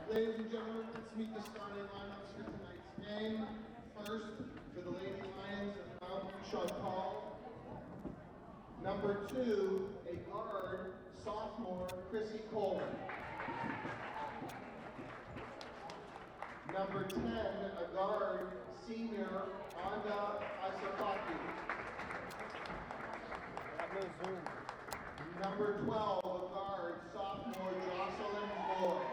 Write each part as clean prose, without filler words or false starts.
Ladies and gentlemen, let's meet the starting lineups for tonight's game. First, for the Lady Lions of Mount Chantal. Number 2, a guard, sophomore, Chrissy Coleman. Number 10, a guard, senior, Anda Isafaki. Number 12, a guard, sophomore, Jocelyn Floyd.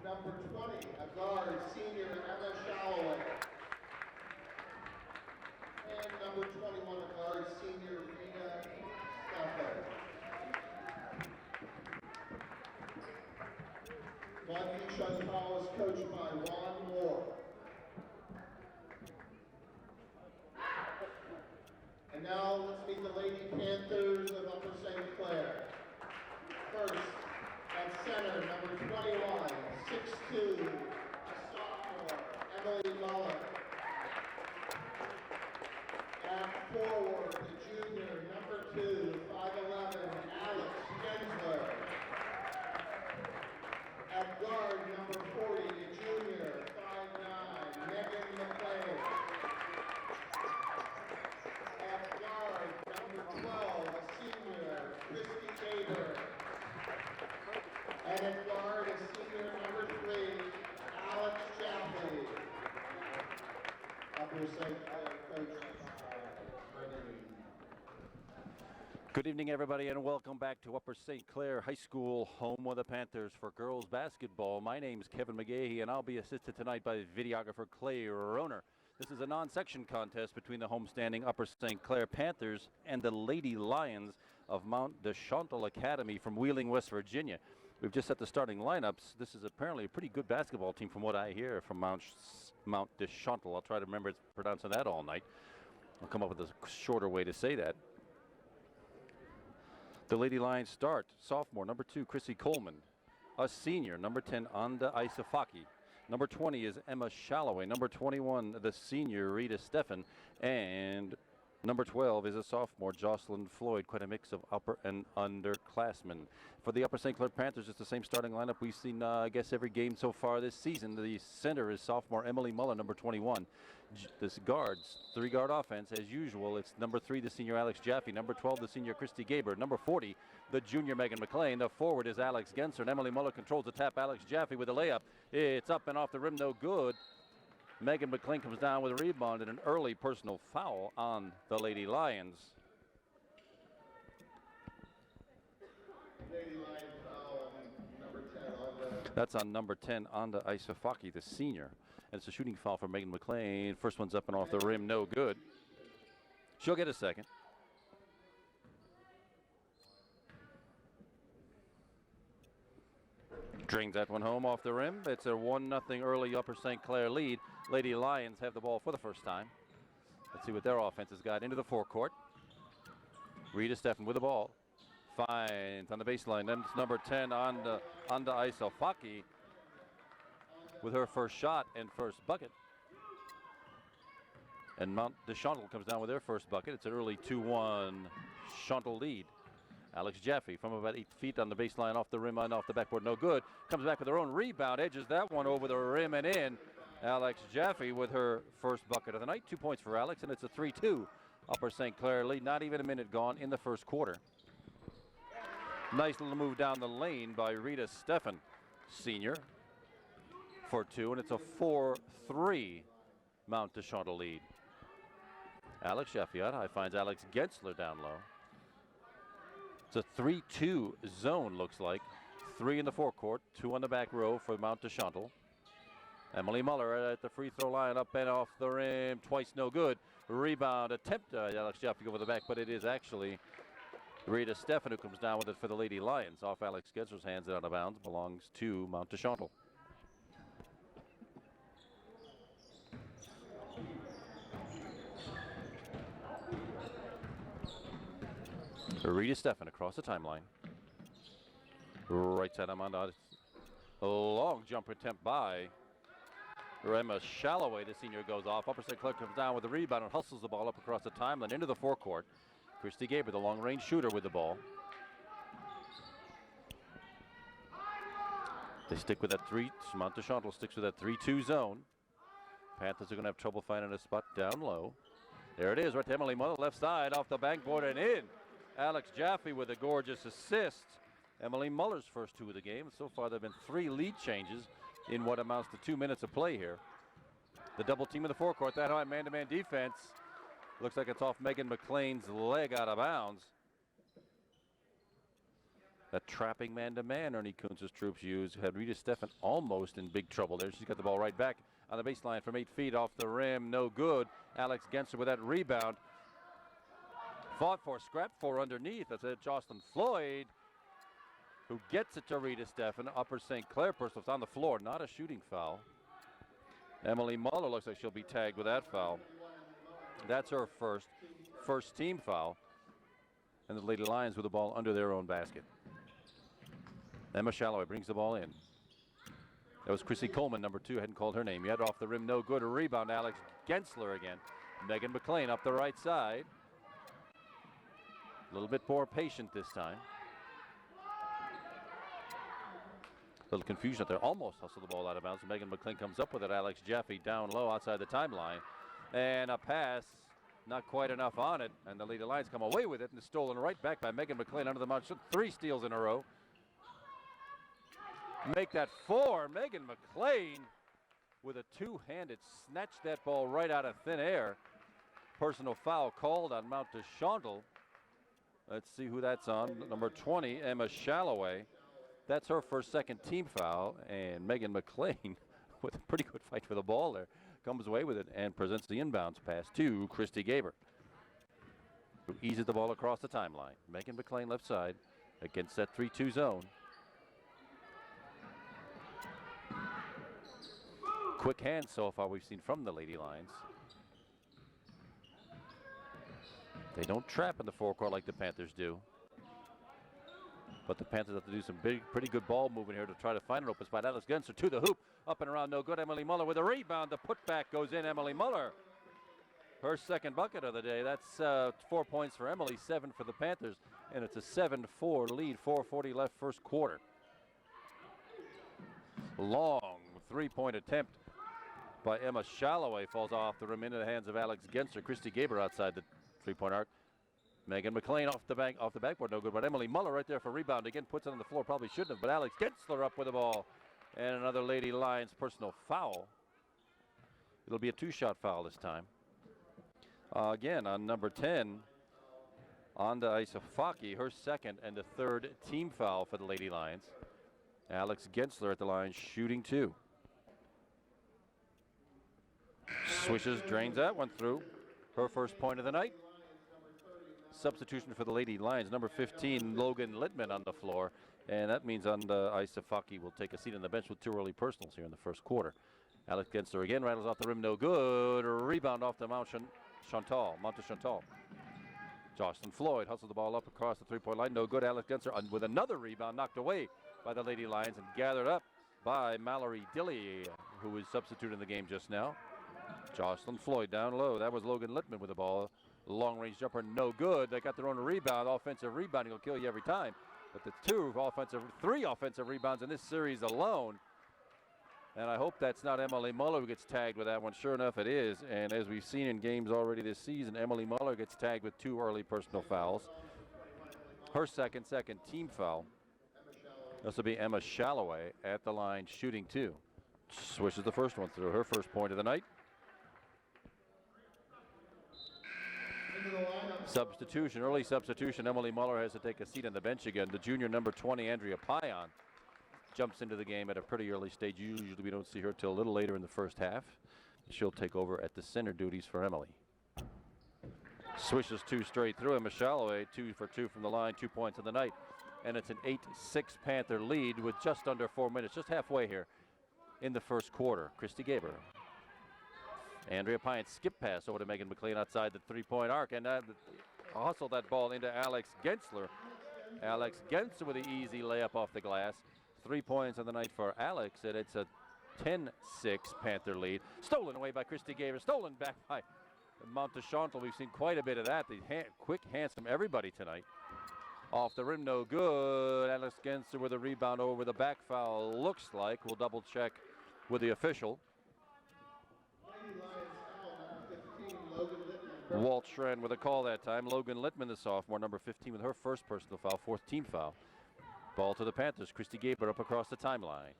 Number 20, a guard, senior, Emma Shalloway. And number 21, a guard, senior, Rita Stefan. Monty Chantal is coached by Ron Moore. And now let's meet the Lady Panthers of Upper St. Clair. First, at center, number 21, 6'2", a sophomore, Emily Muller. At forward, the junior, number 2, 5'11", Alex Gensler. At guard, number 40, the junior, 5'9", Megan McLean. At guard, number 12, a senior, Christy Gaber. And at guard, a senior, number 3, Alex Chapley. Upper St. Clair coach. Good evening, everybody, and welcome back to Upper St. Clair High School, home of the Panthers for girls basketball. My name is Kevin McGahey, and I'll be assisted tonight by videographer Clay Roner. This is a non-section contest between the homestanding Upper St. Clair Panthers and the Lady Lions of Mount de Chantal Academy from Wheeling, West Virginia. We've just set the starting lineups. This is apparently a pretty good basketball team from what I hear from Mount de Chantal. I'll try to remember pronouncing that all night. I'll come up with a shorter way to say that. The Lady Lions start, sophomore, number 2, Chrissy Coleman. A senior, number 10, Anda Isafaki. Number 20 is Emma Shalloway. Number 21, the senior, Rita Stefan. And number 12 is a sophomore, Jocelyn Floyd. Quite a mix of upper and underclassmen. For the Upper St. Clair Panthers, it's the same starting lineup we've seen, I guess, every game so far this season. The center is sophomore Emily Muller, number 21. This guards, 3-guard offense, as usual. It's number 3, the senior Alex Jaffe. Number 12, the senior Christy Gaber. Number 40, the junior Megan McLean. The forward is Alex Genser, and Emily Muller controls the tap. Alex Jaffe with a layup. It's up and off the rim, no good. Megan McLean comes down with a rebound and an early personal foul on the Lady Lions. Lady Lions foul on number 10, Anda. That's on number 10, Anda Isafaki, the senior. And it's a shooting foul for Megan McLean. First one's up and off the rim, no good. She'll get a second. Drains that one home off the rim. It's a 1-0 early Upper St. Clair lead. Lady Lions have the ball for the first time. Let's see what their offense has got into the forecourt. Rita Stefan with the ball. Finds on the baseline. Then it's number 10, Anda Isafaki, with her first shot and first bucket. And Mount de Chantal comes down with their first bucket. It's an early 2-1 Chantal lead. Alex Jaffe from about 8 feet on the baseline, off the rim and off the backboard, no good. Comes back with her own rebound, edges that one over the rim and in. Alex Jaffe with her first bucket of the night. 2 points for Alex, and it's a 3-2 Upper St. Clair lead. Not even a minute gone in the first quarter. Nice little move down the lane by Rita Stefan, senior, for 2, and it's a 4-3 Mount de Chantal lead. Alex Jaffe out high finds Alex Gensler down low. It's a 3-2 zone, looks like. 3 in the forecourt, 2 on the back row for Mount de Chantal. Emily Muller at the free throw line, up and off the rim, twice no good. Rebound attempt, Alex Jaffe over the back, but it is actually Rita Stefan who comes down with it for the Lady Lions. Off Alex Gensler's hands and out of bounds, belongs to Mount de Chantal. Rita Stefan across the timeline. Right side Amanda. A long jump attempt by Emma Shalloway. The senior goes off. Upper St. Clair comes down with the rebound and hustles the ball up across the timeline into the forecourt. Christy Gaber, the long-range shooter, with the ball. They stick with that Chantal sticks with that 3-2 zone. Panthers are going to have trouble finding a spot down low. There it is, right to Emily Muller, left side, off the backboard and in. Alex Jaffe with a gorgeous assist. Emily Muller's first 2 of the game. So far, there have been 3 lead changes in what amounts to 2 minutes of play here. The double team in the forecourt, that high man-to-man defense. Looks like it's off Megan McLean's leg out of bounds. That trapping man-to-man Ernie Kuntz's troops use had Rita Steffen almost in big trouble there. She's got the ball right back on the baseline from 8 feet off the rim. No good. Alex Genser with that rebound. Fought for, scrapped for underneath. That's it. Jocelyn Floyd, who gets it to Rita Steffen. Upper St. Clair person on the floor. Not a shooting foul. Emily Muller looks like she'll be tagged with that foul. That's her first team foul. And the Lady Lions with the ball under their own basket. Emma Shalloway brings the ball in. That was Chrissy Coleman, number 2. Hadn't called her name yet. Off the rim, no good. A rebound, Alex Gensler again. Megan McLean up the right side. A little bit more patient this time. A little confusion up there. Almost hustled the ball out of bounds. Megan McLean comes up with it. Alex Jaffe down low outside the timeline. And a pass. Not quite enough on it. And the Lady Lions come away with it and it's stolen right back by Megan McLean under the mount. 3 steals in a row. Make that 4. Megan McLean with a 2-handed snatch that ball right out of thin air. Personal foul called on Mount Chantal. Let's see who that's on. Number 20, Emma Shalloway. That's her second team foul. And Megan McLean with a pretty good fight for the ball there. Comes away with it and presents the inbounds pass to Christy Gaber, who eases the ball across the timeline. Megan McLean left side against that 3-2 zone. Quick hands so far we've seen from the Lady Lions. They don't trap in the forecourt like the Panthers do. But the Panthers have to do some pretty good ball movement here to try to find an open spot. Alex Genser to the hoop. Up and around, no good. Emily Muller with a rebound. The putback goes in. Emily Muller, her second bucket of the day. That's 4 points for Emily, 7 for the Panthers. And it's a 7-4 lead, 4:40 left first quarter. Long 3-point attempt by Emma Shalloway falls off the rim into the hands of Alex Genser. Christy Gaber outside the 3-point arc. Megan McLean off the backboard, no good. But Emily Muller right there for rebound again, puts it on the floor. Probably shouldn't have, but Alex Gensler up with the ball, and another Lady Lions personal foul. It'll be a 2-shot foul this time. Again on number 10, Anda Isafaki, her second and the 3rd team foul for the Lady Lions. Alex Gensler at the line, shooting 2. Swishes, drains that one through. Her first point of the night. Substitution for the Lady Lions, number 15, Logan Littman on the floor. And that means Anda Isafaki will take a seat on the bench with 2 early personals here in the first quarter. Alex Gensler again, rattles off the rim, no good. A rebound off the Mount Chantal. Jocelyn Floyd hustles the ball up across the 3-point line, no good. Alex Gensler with another rebound knocked away by the Lady Lions and gathered up by Mallory Dilly, who was substituted in the game just now. Jocelyn Floyd down low. That was Logan Littman with the ball. Long-range jumper, no good. They got their own rebound. Offensive rebounding will kill you every time. But the 3 offensive rebounds in this series alone. And I hope that's not Emily Muller who gets tagged with that one. Sure enough, it is. And as we've seen in games already this season, Emily Muller gets tagged with 2 early personal fouls. Her second team foul. This will be Emma Shalloway at the line, shooting 2. Swishes the first one through. Her first point of the night. Substitution, early substitution. Emily Muller has to take a seat on the bench again. The junior number 20, Andrea Payan, jumps into the game at a pretty early stage. Usually we don't see her till a little later in the first half. She'll take over at the center duties for Emily. Swishes 2 straight through. Emma Shalloway 2 for 2 from the line, 2 points of the night. And it's an 8-6 Panther lead with just under 4 minutes, just halfway here in the first quarter. Christy Gaber. Andrea Pine skip pass over to Megan McLean outside the 3-point arc, and hustled that ball into Alex Gensler. Alex Gensler with an easy layup off the glass. 3 points on the night for Alex, and it's a 10-6 Panther lead. Stolen away by Christy Gaber, stolen back by Mount Chantal. We've seen quite a bit of that. The quick hands from everybody tonight. Off the rim, no good. Alex Genser with a rebound over the back foul. Looks like. We'll double check with the official. Lady Lions foul, number 15, Logan Littman. Walt Schran with a call that time. Logan Littman, the sophomore, number 15, with her first personal foul, fourth team foul. Ball to the Panthers. Christy Gaber up across the timeline.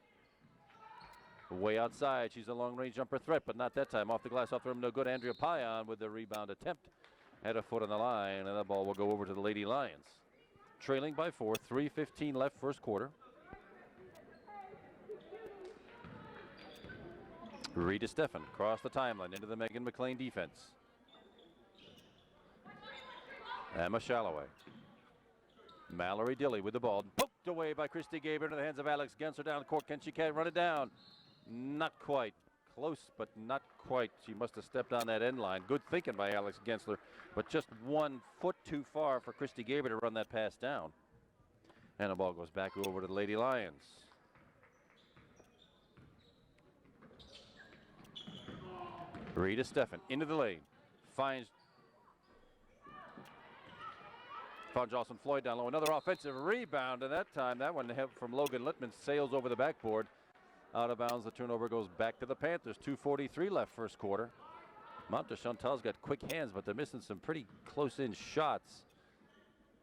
Way outside. She's a long-range jumper threat, but not that time. Off the glass, off the rim, no good. Andrea Payan with the rebound attempt. Had a foot on the line, and that ball will go over to the Lady Lions. Trailing by 4, 3:15 left first quarter. Rita Steffen across the timeline into the Megan McLean defense. Emma Shalloway. Mallory Dilly with the ball. Poked away by Christy Gaber into the hands of Alex Genser down the court. She can't run it down. Not quite. Close, but not quite. She must have stepped on that end line. Good thinking by Alex Gensler, but just 1 foot too far for Christy Gaber to run that pass down. And the ball goes back over to the Lady Lions. Rita Steffen into the lane. Found Jocelyn Floyd down low. Another offensive rebound, and that time that one from Logan Littman sails over the backboard. Out of bounds, the turnover goes back to the Panthers. 2:43 left first quarter. Chantal's got quick hands, but they're missing some pretty close-in shots.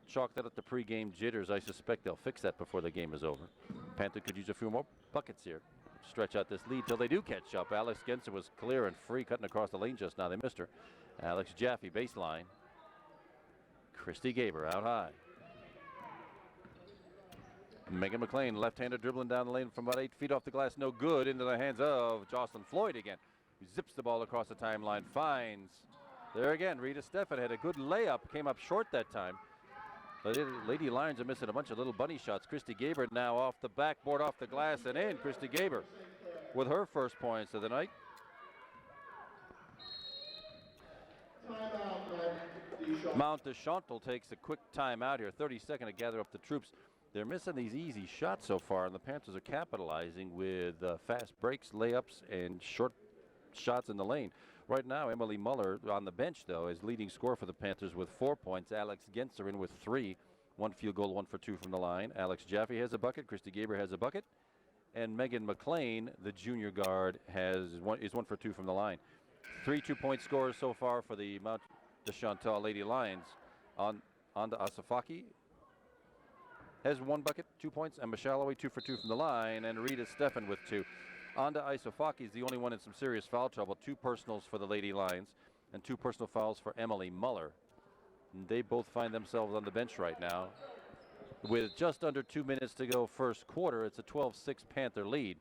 Chalk that up the pregame jitters. I suspect they'll fix that before the game is over. Panther could use a few more buckets here. Stretch out this lead till they do catch up. Alex Genser was clear and free cutting across the lane just now. They missed her. Alex Jaffe baseline. Christy Gaber out high. Megan McLean left-handed dribbling down the lane from about 8 feet off the glass. No good. Into the hands of Jocelyn Floyd again. Who zips the ball across the timeline. Finds. There again. Rita Steffen had a good layup. Came up short that time. The Lady Lions are missing a bunch of little bunny shots. Christy Gaber now off the backboard, off the glass, and in. Christy Gaber with her first points of the night. Mount Chantal takes a quick timeout here. 30-second to gather up the troops. They're missing these easy shots so far, and the Panthers are capitalizing with fast breaks, layups, and short shots in the lane. Right now, Emily Muller on the bench, though, is leading scorer for the Panthers with 4 points. Alex Genser in with 3. 1 field goal, 1 for 2 from the line. Alex Jaffe has a bucket. Christy Gaber has a bucket. And Megan McLean, the junior guard, is 1 for 2 from the line. 3 2-point scores so far for the Mount Chantal Lady Lions. On to Asafaki. Has 1 bucket, 2 points. Emma Shalloway, 2 for 2 from the line. And Rita Steffen with 2. Onda Isofaki is the only one in some serious foul trouble. 2 personals for the Lady Lions and 2 personal fouls for Emily Muller. And they both find themselves on the bench right now. With just under 2 minutes to go first quarter, it's a 12-6 Panther lead.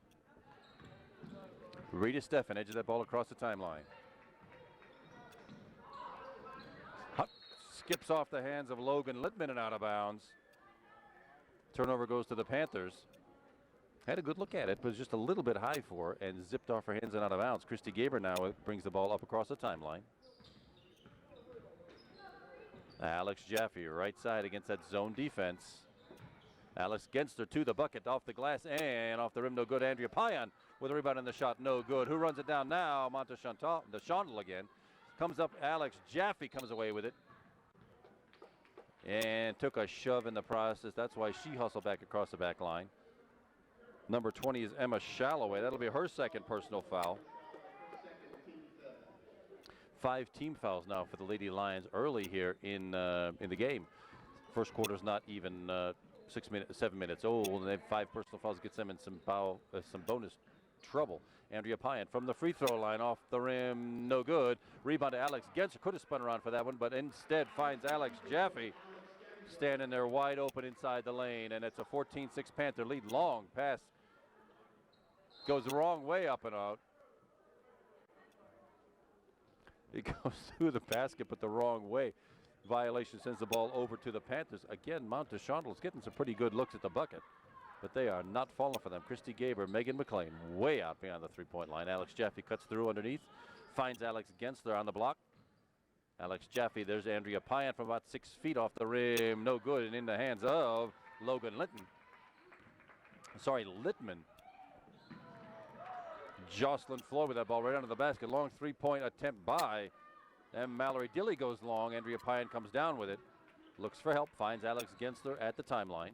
Rita Steffen edges that ball across the timeline. Skips off the hands of Logan Littman and out of bounds. Turnover goes to the Panthers. Had a good look at it, but was just a little bit high for her and zipped off her hands and out of bounds. Christy Gaber now brings the ball up across the timeline. Alex Jaffe, right side against that zone defense. Alex Genster to the bucket, off the glass and off the rim, no good. Andrea Payan with a rebound in the shot, no good. Who runs it down now? Chantal again. Comes up, Alex Jaffe comes away with it. And took a shove in the process. That's why she hustled back across the back line. Number 20 is Emma Shalloway. That'll be her second personal foul. 5 team fouls now for the Lady Lions early here in the game. First quarter's not even 7 minutes old, and they have 5 personal fouls. Gets them in some bonus trouble. Andrea Payan from the free throw line, off the rim, no good. Rebound to Alex Genser. Could have spun around for that one, but instead finds Alex Jaffe standing there wide open inside the lane, and it's a 14-6 Panther lead. Long pass goes the wrong way, up and out. It goes through the basket, but the wrong way. Violation sends the ball over to the Panthers. Again, Mount Chantal's getting some pretty good looks at the bucket, but they are not falling for them. Christy Gaber, Megan McLean, way out beyond the 3-point line. Alex Jaffe cuts through underneath, finds Alex Gensler on the block. Alex Jaffe, there's Andrea Payan from about 6 feet off the rim, no good, and in the hands of Logan Littman. Jocelyn Floyd with that ball right under the basket. Long 3-point attempt by. And Mallory Dilly goes long. Andrea Payan comes down with it. Looks for help, finds Alex Gensler at the timeline.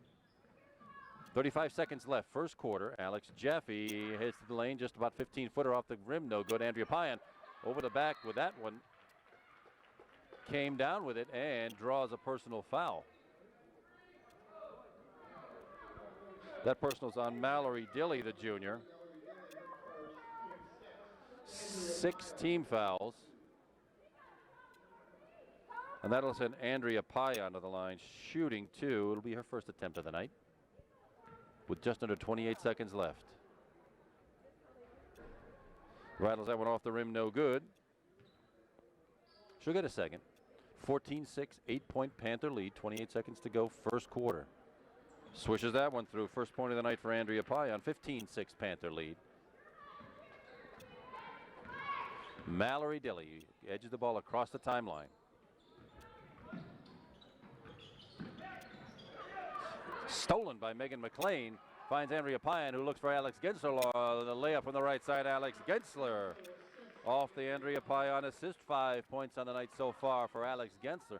35 seconds left, first quarter. Alex Jaffe hits the lane, just about 15-footer off the rim. No good. Andrea Payan over the back with that one. Came down with it and draws a personal foul. That personal's on Mallory Dilly, the junior. 6 team fouls. And that'll send Andrea Payan to the line, shooting 2. It'll be her first attempt of the night, with just under 28 seconds left. Rattles that one off the rim, no good. She'll get a second. 14-6, 8-point Panther lead, 28 seconds to go, first quarter. Swishes that one through, first point of the night for Andrea Payan, 15-6 Panther lead. Mallory Dilly edges the ball across the timeline. Stolen by Megan McLean. Finds Andrea Payan, who looks for Alex Gensler. The layup from the right side, Alex Gensler. Off the Andrea Payan assist, 5 points on the night so far for Alex Gensler.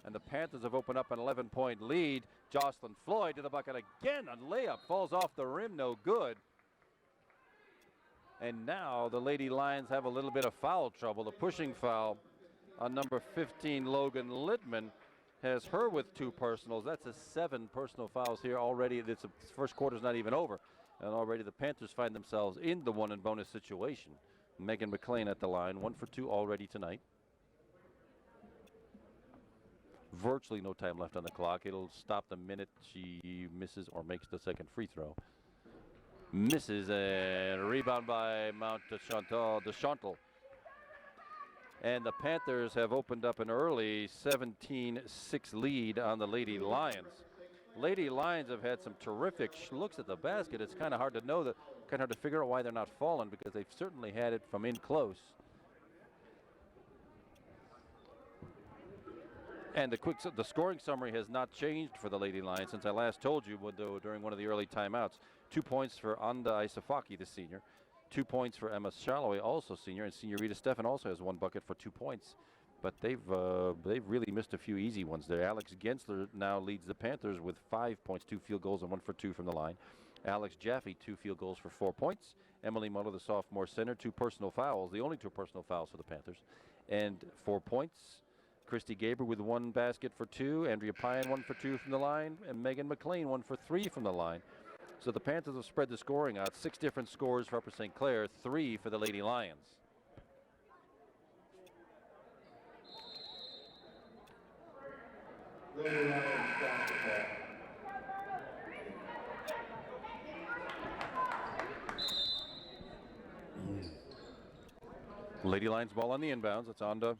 And the Panthers have opened up an 11-point lead. Jocelyn Floyd to the bucket again. A layup falls off the rim, no good. And now the Lady Lions have a little bit of foul trouble. The pushing foul on number 15, Logan Littman, has her with 2 personals. That's a 7 personal fouls here already. This first quarter's not even over. And already the Panthers find themselves in the 1 and bonus situation. Megan McLean at the line, 1 for 2 already tonight. Virtually no time left on the clock. It'll stop the minute she misses or makes the second free throw. Misses, and rebound by Mount Chantal. And the Panthers have opened up an early 17-6 lead on the Lady Lions. Lady Lions have had some terrific looks at the basket. It's kind of hard to know, kind of hard to figure out why they're not falling, because they've certainly had it from in close. And the scoring summary has not changed for the Lady Lions since I last told you, during one of the early timeouts. 2 points for Anda Isafaki, the senior. 2 points for Emma Shalloway, also senior, and senior Rita Stefan also has 1 bucket for 2 points. But they've really missed a few easy ones there. Alex Gensler now leads the Panthers with 5 points, 2 field goals, and 1 for 2 from the line. Alex Jaffe, 2 field goals for 4 points. Emily Muller, the sophomore center, 2 personal fouls, the only 2 personal fouls for the Panthers, and 4 points. Christy Gaber with 1 basket for 2. Andrea Payan, 1 for 2 from the line, and Megan McLean, 1 for 3 from the line. So the Panthers have spread the scoring out. 6 different scores for Upper St. Clair, 3 for the Lady Lions. Lady Lions ball on the inbounds. It's Anda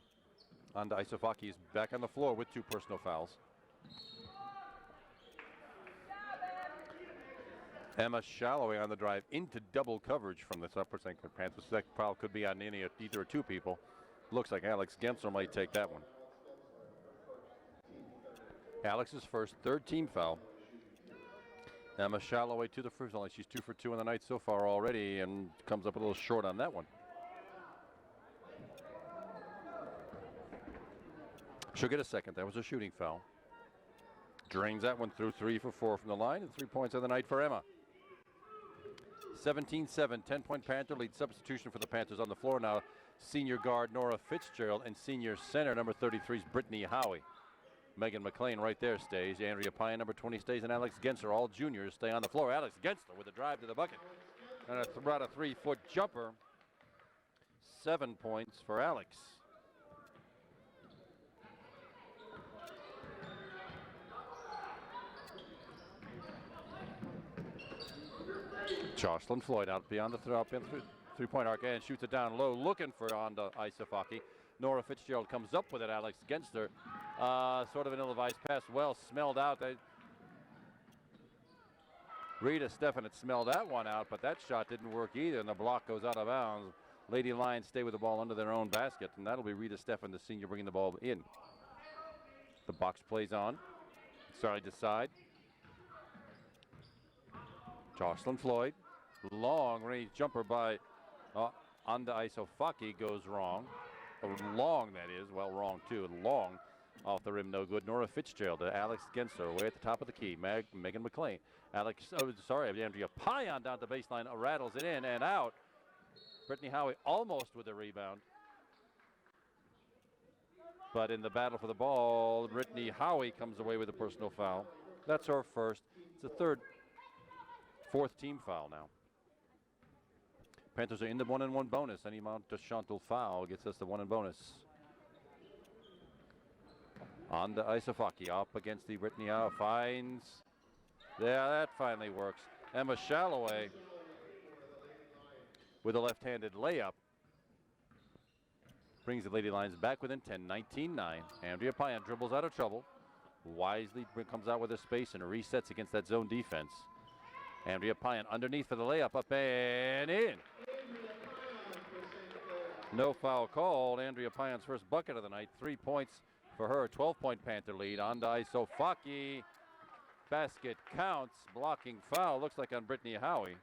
Isafaki is back on the floor with 2 personal fouls. Emma Shalloway on the drive into double coverage from the Upper St. Clair Panthers. That foul could be on either or 2 people. Looks like Alex Gensler might take that one. Alex's first, 3rd team foul. Emma Shalloway to the free throw line. She's 2 for 2 on the night so far already, and comes up a little short on that one. She'll get a second. That was a shooting foul. Drains that one through, 3 for 4 from the line, and 3 points of the night for Emma. 17-7, 10-point Panther lead. Substitution for the Panthers on the floor now. Senior guard Nora Fitzgerald and senior center number 33 is Brittany Howie. Megan McLean right there stays. Andrea Payan, number 20, stays, and Alex Gensler, all juniors, stay on the floor. Alex Gensler with a drive to the bucket. And about a 3-foot jumper. 7 points for Alex. Jocelyn Floyd out beyond the three-point arc and shoots it down low, looking for Anda Isafaki. Nora Fitzgerald comes up with it. Alex Gensler, sort of an ill-advised pass, well smelled out. Rita Stefan had smelled that one out, but that shot didn't work either, and the block goes out of bounds. Lady Lions stay with the ball under their own basket, and that'll be Rita Stefan, the senior, bringing the ball in. The box plays on, side to side. Jocelyn Floyd, long range jumper by Anda Isofaki goes wrong. Or long, that is. Well, wrong too. Long. Off the rim, no good. Nora Fitzgerald to Alex Gensler, away at the top of the key. Megan McLean. Andrea Payan down the baseline, rattles it in and out. Brittany Howie almost with a rebound. But in the battle for the ball, Brittany Howie comes away with a personal foul. That's her first. It's the fourth team foul now. Panthers are in the 1-and-1 bonus. Any amount to Chantal foul gets us the 1-and bonus. On to Isafaki, up against the Brittany Howe, finds. Yeah, that finally works. Emma Shalloway with a left-handed layup. Brings the Lady Lions back within 10, 19-9. Andrea Payan dribbles out of trouble. Wisely comes out with her space and resets against that zone defense. Andrea Payan underneath for the layup, up and in. No foul called. Andrea Payan's first bucket of the night. 3 points for her. 12-point Panther lead. On to Isofaki. Basket counts. Blocking foul. Looks like on Brittany Howie.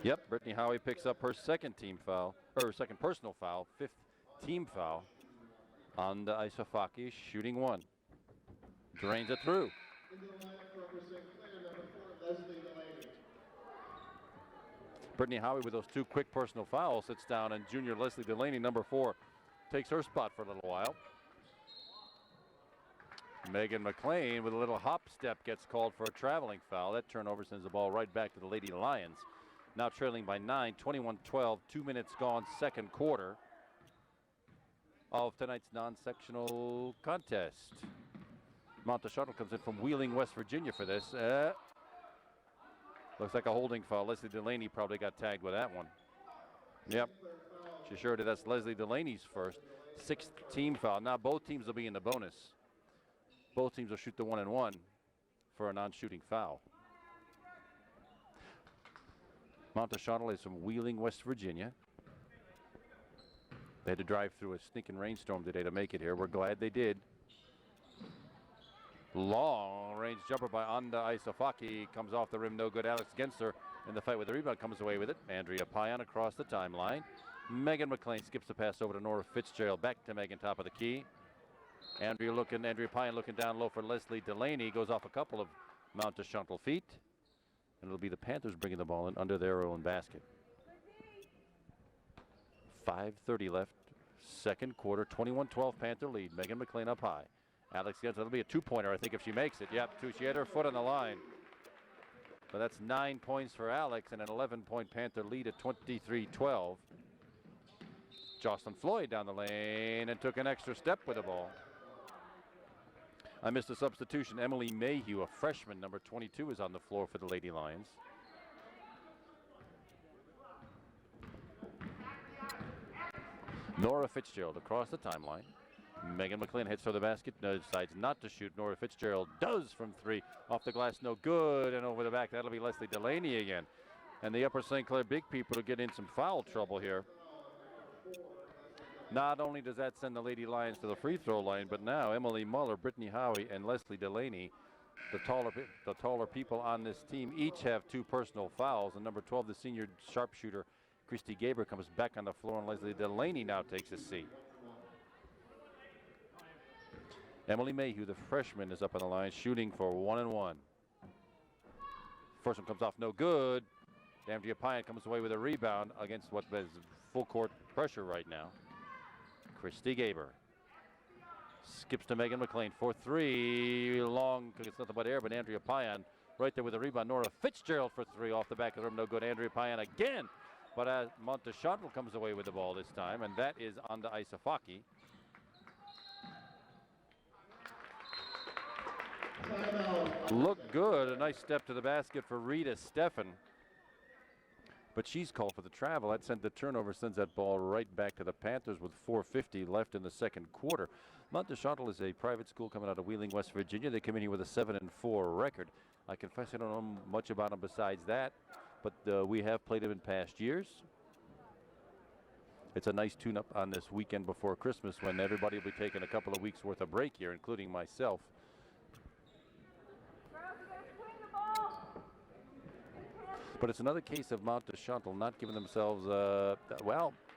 Yep, Brittany Howie picks up her second team foul, or second personal foul, fifth team foul. On to Isofaki, shooting one. Drains it through. Brittany Howie with those two quick personal fouls sits down, and junior Leslie Delaney, number 4, takes her spot for a little while. Megan McLean with a little hop step gets called for a traveling foul. That turnover sends the ball right back to the Lady Lions. Now trailing by 9, 21-12, 2 minutes gone, second quarter of tonight's non-sectional contest. Monteschottel comes in from Wheeling, West Virginia for this. Looks like a holding foul. Leslie Delaney probably got tagged with that one. Yep, she sure did. That's Leslie Delaney's first. 6th team foul. Now both teams will be in the bonus. Both teams will shoot the 1-and-1 for a non-shooting foul. Monteschottel is from Wheeling, West Virginia. They had to drive through a stinking rainstorm today to make it here. We're glad they did. Long range jumper by Anda Isofaki comes off the rim, no good. Alex Gensler in the fight with the rebound comes away with it. Andrea Payan across the timeline. Megan McLean skips the pass over to Nora Fitzgerald. Back to Megan, top of the key. Andrea Payan looking down low for Leslie Delaney. Goes off a couple of Monteschottel feet. And it'll be the Panthers bringing the ball in under their own basket. 5:30 left. Second quarter, 21-12 Panther lead. Megan McLean up high. Alex Gensler, that'll be a 2-pointer, I think, if she makes it. Yep, she had her foot on the line. But that's 9 points for Alex and an 11-point Panther lead at 23-12. Jocelyn Floyd down the lane and took an extra step with the ball. I missed a substitution. Emily Mayhew, a freshman, number 22, is on the floor for the Lady Lions. Nora Fitzgerald across the timeline. Megan McLean hits for the basket, decides not to shoot. Nora Fitzgerald does from 3. Off the glass, no good, and over the back. That'll be Leslie Delaney again. And the Upper St. Clair big people will get in some foul trouble here. Not only does that send the Lady Lions to the free throw line, but now Emily Muller, Brittany Howie, and Leslie Delaney, the taller people on this team, each have 2 personal fouls. And number 12, the senior sharpshooter, Christy Gaber, comes back on the floor, and Leslie Delaney now takes a seat. Emily Mayhew, the freshman, is up on the line, shooting for 1-and-1. First one comes off, no good. Andrea Payan comes away with a rebound against what is full court pressure right now. Christy Gaber skips to Megan McLean for 3. Long, it's nothing but air, but Andrea Payan right there with a rebound. Nora Fitzgerald for 3 off the back of the rim, no good. Andrea Payan again, but Monteschottel comes away with the ball this time, and that is on to Isofaki. Look good. A nice step to the basket for Rita Steffen. But she's called for the travel. That sent the turnover, sends that ball right back to the Panthers with 4:50 left in the second quarter. Monteschottel is a private school coming out of Wheeling, West Virginia. They come in here with a 7-4 record. I confess I don't know much about them besides that, but we have played them in past years. It's a nice tune-up on this weekend before Christmas when everybody will be taking a couple of weeks worth of break here, including myself. But it's another case of Mount de Chantal not giving themselves,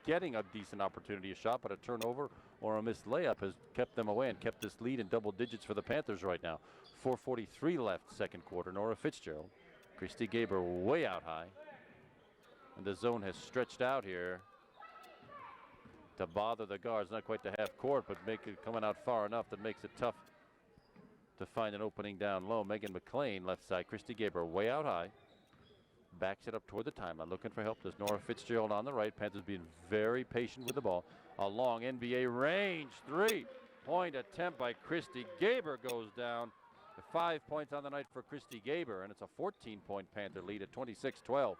getting a decent opportunity, a shot, but a turnover or a missed layup has kept them away and kept this lead in double digits for the Panthers right now. 4:43 left, second quarter. Nora Fitzgerald. Christy Gaber way out high. And the zone has stretched out here to bother the guards, not quite to half court, but make it coming out far enough that makes it tough to find an opening down low. Megan McLean, left side. Christy Gaber way out high. Backs it up toward the timeline, looking for help. There's Nora Fitzgerald on the right. Panthers being very patient with the ball. A long NBA range 3-point attempt by Christy Gaber goes down. 5 points on the night for Christy Gaber, and it's a 14-point Panther lead at 26-12.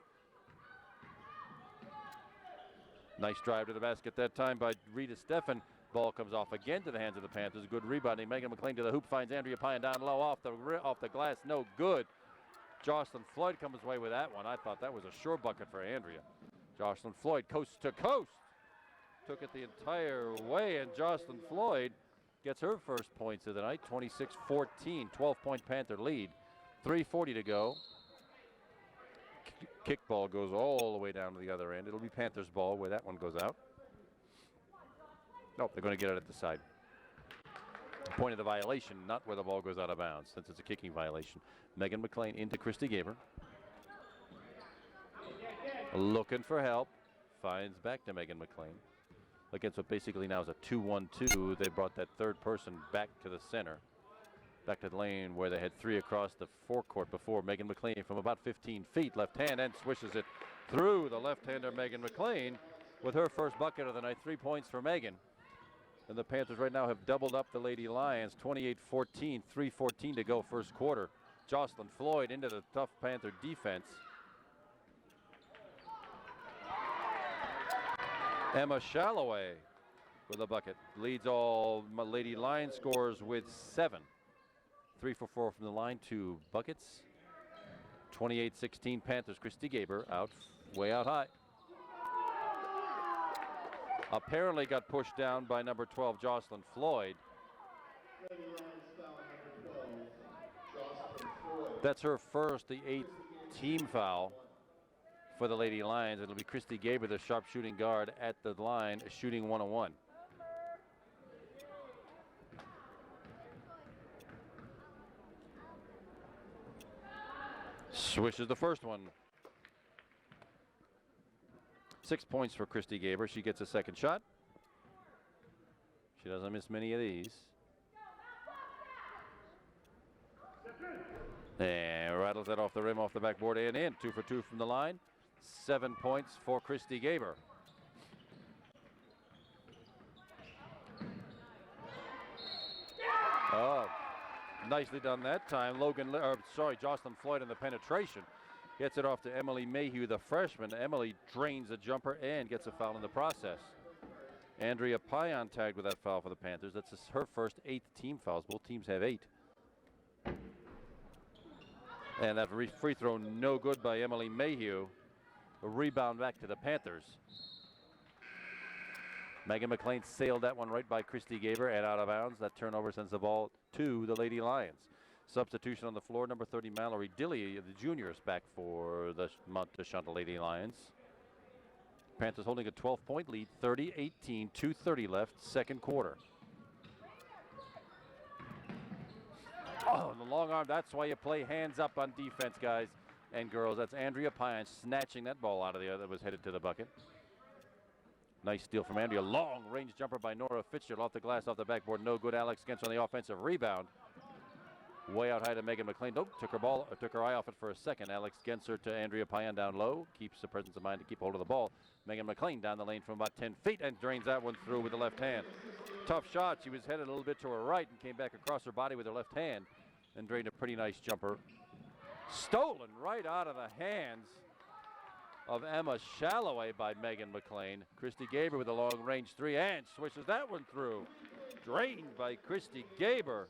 Nice drive to the basket that time by Rita Steffen. Ball comes off again to the hands of the Panthers. Good rebounding. Megan McLean to the hoop, finds Andrea Pine down low off the glass. No good. Jocelyn Floyd comes away with that one. I thought that was a sure bucket for Andrea. Jocelyn Floyd coast to coast. Took it the entire way, and Jocelyn Floyd gets her first points of the night. 26-14, 12-point Panther lead. 3:40 to go. Kick ball goes all the way down to the other end. It'll be Panthers ball where that one goes out. Nope, they're going to get it at the side. Point of the violation, not where the ball goes out of bounds, since it's a kicking violation. Megan McLean into Christy Gaber. Looking for help. Finds back to Megan McLean. Against what basically now is a 2-1-2. They brought that third person back to the center. Back to the lane where they had 3 across the forecourt before. Megan McLean from about 15 feet, left hand, and swishes it through the left-hander Megan McLean with her first bucket of the night. 3 points for Megan. And the Panthers right now have doubled up the Lady Lions. 28-14, 3:14 to go first quarter. Jocelyn Floyd into the tough Panther defense. Emma Shalloway with a bucket. Leads all Lady Lions scores with 7. 3 for 4 from the line, 2 buckets. 28-16 Panthers. Christy Gaber out, way out high. Apparently got pushed down by number 12, Jocelyn Floyd. That's her first, the 8th team foul for the Lady Lions. It'll be Christy Gaber, the sharp shooting guard at the line, shooting 1-on-1. Swishes the first one. 6 points for Christy Gaber. She gets a second shot. She doesn't miss many of these. And rattles that off the rim, off the backboard, and in. 2 for 2 from the line. 7 points for Christy Gaber. Oh, nicely done that time. Jocelyn Floyd in the penetration. Gets it off to Emily Mayhew, the freshman. Emily drains a jumper and gets a foul in the process. Andrea Payan tagged with that foul for the Panthers. That's her first 8 team fouls. Both teams have 8. And that free throw no good by Emily Mayhew. A rebound back to the Panthers. Megan McLean sailed that one right by Christy Gaber and out of bounds. That turnover sends the ball to the Lady Lions. Substitution on the floor, number 30 Mallory Dilly, the junior, is back for the Mount de Chantal Lady Lions. Panthers holding a 12-point lead, 30-18, 2:30 left, second quarter. Oh, the long arm, that's why you play hands up on defense, guys and girls. That's Andrea Pine snatching that ball out of the air that was headed to the bucket. Nice steal from Andrea. Long range jumper by Nora Fitzgerald off the glass, off the backboard. No good. Alex Genser on the offensive rebound. Way out high to Megan McLean. Nope, took her eye off it for a second. Alex Genser to Andrea Payan down low. Keeps the presence of mind to keep hold of the ball. Megan McLean down the lane from about 10 feet and drains that one through with the left hand. Tough shot. She was headed a little bit to her right and came back across her body with her left hand and drained a pretty nice jumper. Stolen right out of the hands of Emma Shalloway by Megan McLean. Christy Gaber with a long range 3 and swishes that one through. Drained by Christy Gaber.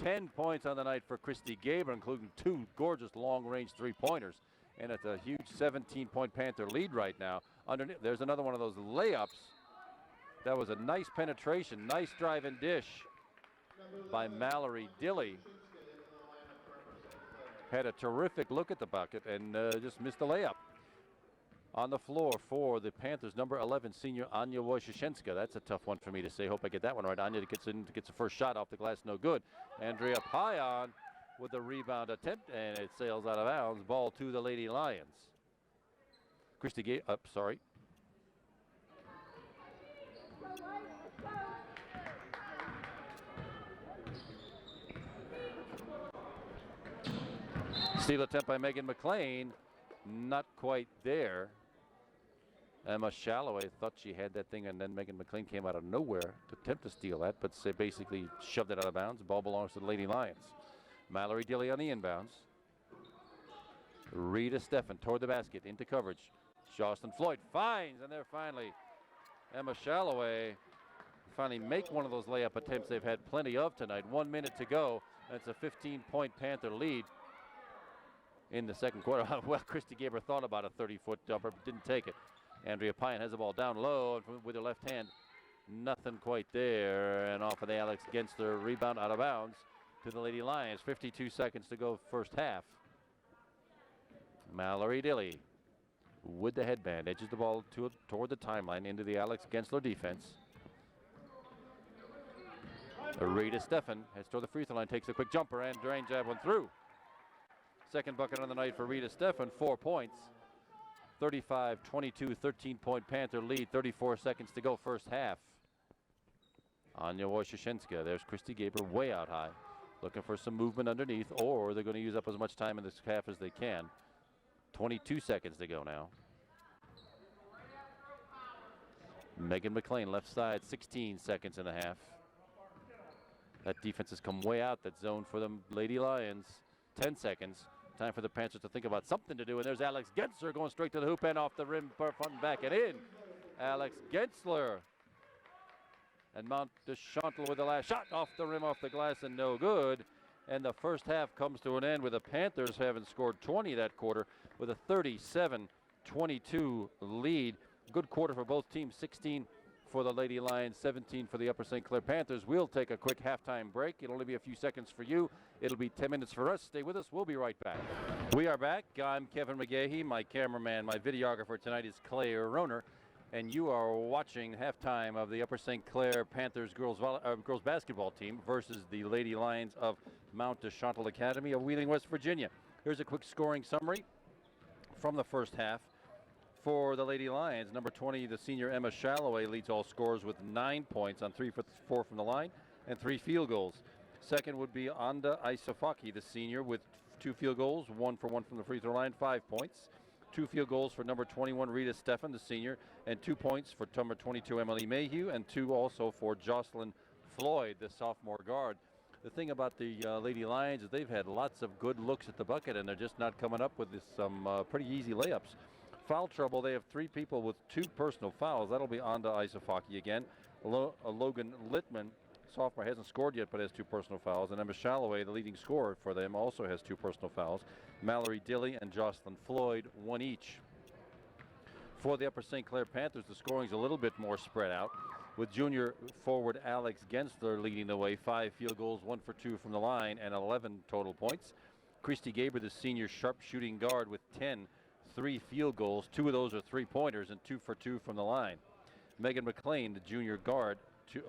10 points on the night for Christy Gaber, including 2 gorgeous long-range 3-pointers. And it's a huge 17-point Panther lead right now. Underneath, there's another one of those layups. That was a nice penetration, nice drive and dish by Mallory Dilly. had a terrific look at the bucket and just missed the layup. On the floor for the Panthers, number 11, senior Anya Wojciechowska. That's a tough one for me to say. Hope I get that one right. Anya gets the first shot off the glass, no good. Andrea Payan with the rebound attempt, and it sails out of bounds. Ball to the Lady Lions. Christy Gay, sorry. Steal attempt by Megan McLean. Not quite there. Emma Shalloway thought she had that thing, and then Megan McLean came out of nowhere to attempt to steal that, but basically shoved it out of bounds. The ball belongs to the Lady Lions. Mallory Dilly on the inbounds. Rita Steffen toward the basket, into coverage. Jocelyn Floyd finds, and there finally Emma Shalloway finally make one of those layup attempts they've had plenty of tonight. 1 minute to go. That's a 15-point Panther lead in the second quarter. Well, Christy Gaber thought about a 30-foot jumper, but didn't take it. Andrea Pine has the ball down low and with her left hand. Nothing quite there. And off of the Alex Gensler rebound out of bounds to the Lady Lions. 52 seconds to go first half. Mallory Dilly with the headband edges the ball toward the timeline into the Alex Gensler defense. Rita Steffen heads toward the free throw line, takes a quick jumper and drain jab one through. Second bucket on the night for Rita Steffen, 4 points. 35-22, 13-point Panther lead, 34 seconds to go first half. Anya Wojciechowska, there's Christy Gaber way out high. Looking for some movement underneath, or they're going to use up as much time in this half as they can. 22 seconds to go now. Megan McLean left side, 16 seconds and a half. That defense has come way out, that zone for the Lady Lions. 10 seconds. Time for the Panthers to think about something to do. And there's Alex Gensler going straight to the hoop and off the rim, front and back and in. Alex Gensler. And Mount Chantal with the last shot off the rim, off the glass, and no good. And the first half comes to an end with the Panthers having scored 20 that quarter with a 37-22 lead. Good quarter for both teams, 16 for the Lady Lions, 17 for the Upper St. Clair Panthers. We'll take a quick halftime break. It'll only be a few seconds for you. It'll be 10 minutes for us. Stay with us. We'll be right back. We are back. I'm Kevin McGahey. My cameraman, my videographer tonight is Clay Roner. And you are watching halftime of the Upper St. Clair Panthers girls basketball team versus the Lady Lions of Mount Chantal Academy of Wheeling, West Virginia. Here's a quick scoring summary from the first half. For the Lady Lions, number 20, the senior Emma Shalloway leads all scorers with 9 points on 3 for 4 from the line and 3 field goals. Second would be Anda Isofaki, the senior, with 2 field goals, 1 for 1 from the free throw line, 5 points. 2 field goals for number 21, Rita Steffen, the senior, and 2 points for number 22, Emily Mayhew, and 2 also for Jocelyn Floyd, the sophomore guard. The thing about the Lady Lions is they've had lots of good looks at the bucket, and they're just not coming up with some pretty easy layups. Foul trouble, they have 3 people with 2 personal fouls. That'll be Anda Isofaki again. Logan Littman, sophomore, hasn't scored yet but has 2 personal fouls. And Emma Shalloway, the leading scorer for them, also has 2 personal fouls. Mallory Dilly and Jocelyn Floyd, 1 each. For the Upper St. Clair Panthers, the scoring's a little bit more spread out, with junior forward Alex Gensler leading the way, 5 field goals, 1 for 2 from the line, and 11 total points. Christy Gaber, the senior sharpshooting guard, with 3 field goals. 2 of those are 3-pointers and 2 for 2 from the line. Megan McLean, the junior guard,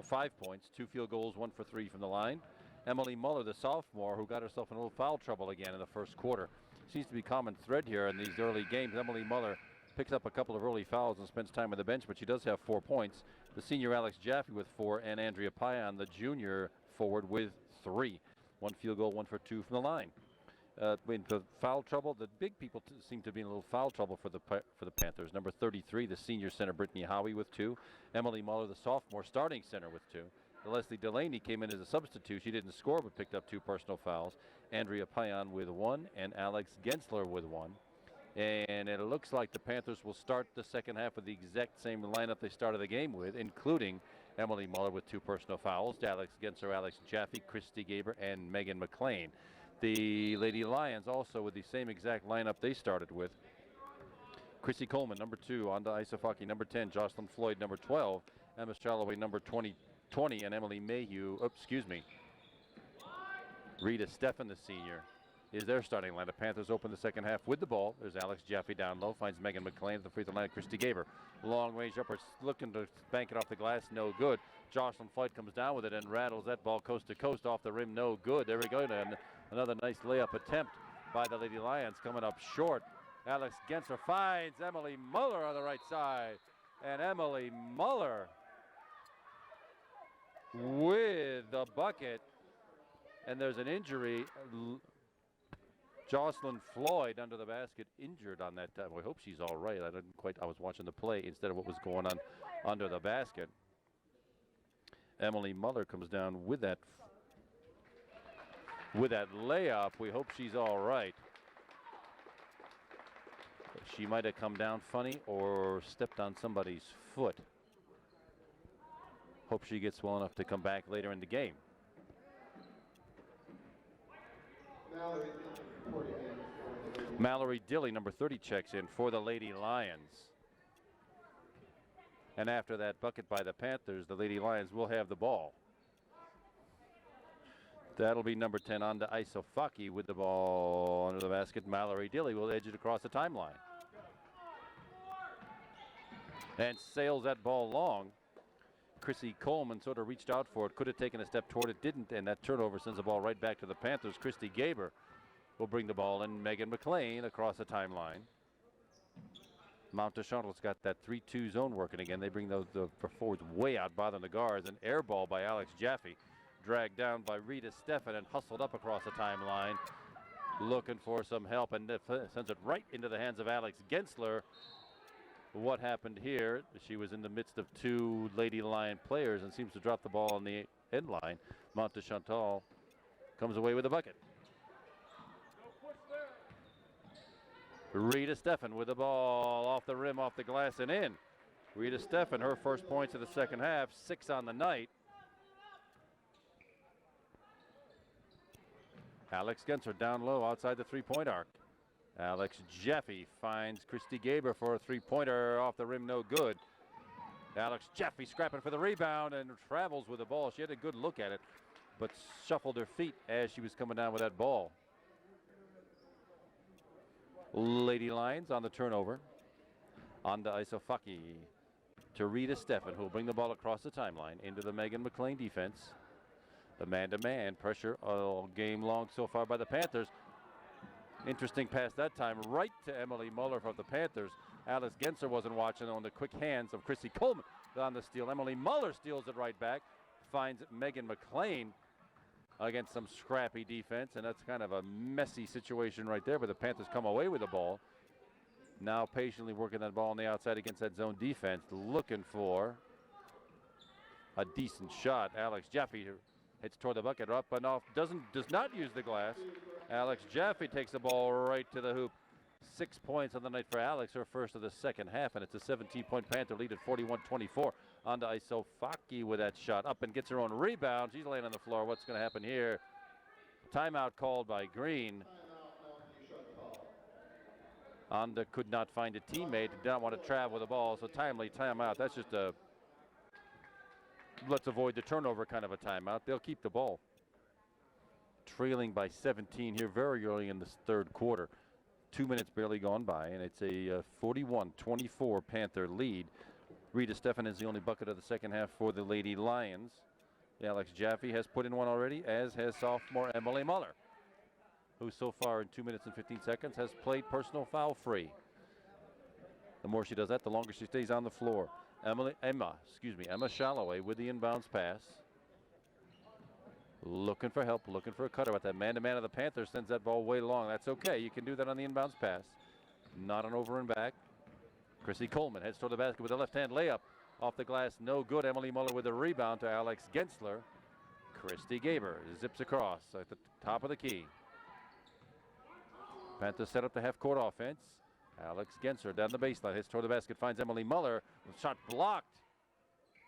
5 points, 2 field goals, 1 for 3 from the line. Emily Muller, the sophomore, who got herself in a little foul trouble again in the first quarter. Seems to be a common thread here in these early games. Emily Muller picks up a couple of early fouls and spends time on the bench, but she does have 4 points. The senior Alex Jaffe with 4, and Andrea Payan, the junior forward, with 3. 1 field goal, 1 for 2 from the line. In the foul trouble, the big people seem to be in a little foul trouble for the Panthers. Number 33, the senior center Brittany Howie with 2. Emily Muller, the sophomore starting center, with 2. Leslie Delaney came in as a substitute. She didn't score but picked up 2 personal fouls. Andrea Payan with 1 and Alex Gensler with 1. And it looks like the Panthers will start the second half with the exact same lineup they started the game with, including Emily Muller with 2 personal fouls, Alex Gensler, Alex Jaffe, Christy Gaber, and Megan McLean. The Lady Lions also with the same exact lineup they started with. Chrissy Coleman, number 2, Anda Isofaki, number 10, Jocelyn Floyd, number 12, Emma Shalloway, number 20, and Emily Mayhew, Rita Steffen, the senior, is their starting line. The Panthers open the second half with the ball. There's Alex Jaffe down low, finds Megan McLean at the free throw line. Christy Gaber, long range upper, looking to bank it off the glass, no good. Jocelyn Floyd comes down with it and rattles that ball coast to coast off the rim, no good. There we go, and another nice layup attempt by the Lady Lions, coming up short. Alex Gensler finds Emily Muller on the right side, and Emily Muller with the bucket, and there's an injury. Jocelyn Floyd under the basket, injured on that time. We hope she's all right. I was watching the play instead of what was going on under the basket. Emily Muller comes down with that layup. We hope she's all right. She might have come down funny or stepped on somebody's foot. Hope she gets well enough to come back later in the game. Mallory Dilly, number 30, checks in for the Lady Lions. And after that bucket by the Panthers, the Lady Lions will have the ball. That'll be number 10 on to Isofaki with the ball under the basket. Mallory Dilly will edge it across the timeline. And sails that ball long. Chrissy Coleman sort of reached out for it, could have taken a step toward it, didn't, and that turnover sends the ball right back to the Panthers. Christy Gaber will bring the ball in. Megan McLean across the timeline. Mount Chantal's got that 3-2 zone working again. They bring the forwards way out, bothering the guards. An air ball by Alex Jaffe, dragged down by Rita Steffen and hustled up across the timeline, looking for some help, and sends it right into the hands of Alex Gensler. What happened here? She was in the midst of two Lady Lion players and seems to drop the ball on the end line. Mount Chantal comes away with a bucket. Rita Steffen with the ball off the rim, off the glass, and in. Rita Steffen, her first points of the second half, 6 on the night. Alex Gensler down low outside the three-point arc. Alex Jaffe finds Christy Gaber for a three-pointer off the rim, no good. Alex Jaffe scrapping for the rebound and travels with the ball. She had a good look at it, but shuffled her feet as she was coming down with that ball. Lady Lions on the turnover. On to Isofaki. To Rita Steffen, who will bring the ball across the timeline into the Megan McLean defense. The man-to-man pressure all game long so far by the Panthers. Interesting pass that time right to Emily Muller from the Panthers. Alex Gensler wasn't watching on the quick hands of Chrissy Coleman on the steal. Emily Muller steals it right back. Finds Megan McLean against some scrappy defense, and that's kind of a messy situation right there, but the Panthers come away with the ball. Now patiently working that ball on the outside against that zone defense, looking for a decent shot. Alex Jaffe hits toward the bucket, up and off, does not use the glass. Alex Jaffe takes the ball right to the hoop. 6 points on the night for Alex, her first of the second half, and it's a 17-point Panther lead at 41-24. On to Isofaki with that shot, up and gets her own rebound. She's laying on the floor. What's going to happen here? Timeout called by Green. Anda could not find a teammate, did not want to travel with the ball, so timely timeout. That's just a let's avoid the turnover kind of a timeout. They'll keep the ball. Trailing by 17 here very early in this third quarter. 2 minutes barely gone by, and it's a 41-24 Panther lead. Rita Steffen is the only bucket of the second half for the Lady Lions. Alex Jaffe has put in one already, as has sophomore Emily Muller, who so far in 2 minutes and 15 seconds has played personal foul free. The more she does that, the longer she stays on the floor. Emma Shalloway with the inbounds pass. Looking for help, looking for a cutter, but that man-to-man of the Panthers sends that ball way long. That's okay. You can do that on the inbounds pass. Not an over and back. Chrissy Coleman heads toward the basket with a left-hand layup. Off the glass, no good. Emily Muller with a rebound to Alex Gensler. Christy Gaber zips across at the top of the key. Panthers set up the half-court offense. Alex Gensler down the baseline, hits toward the basket, finds Emily Muller. Shot blocked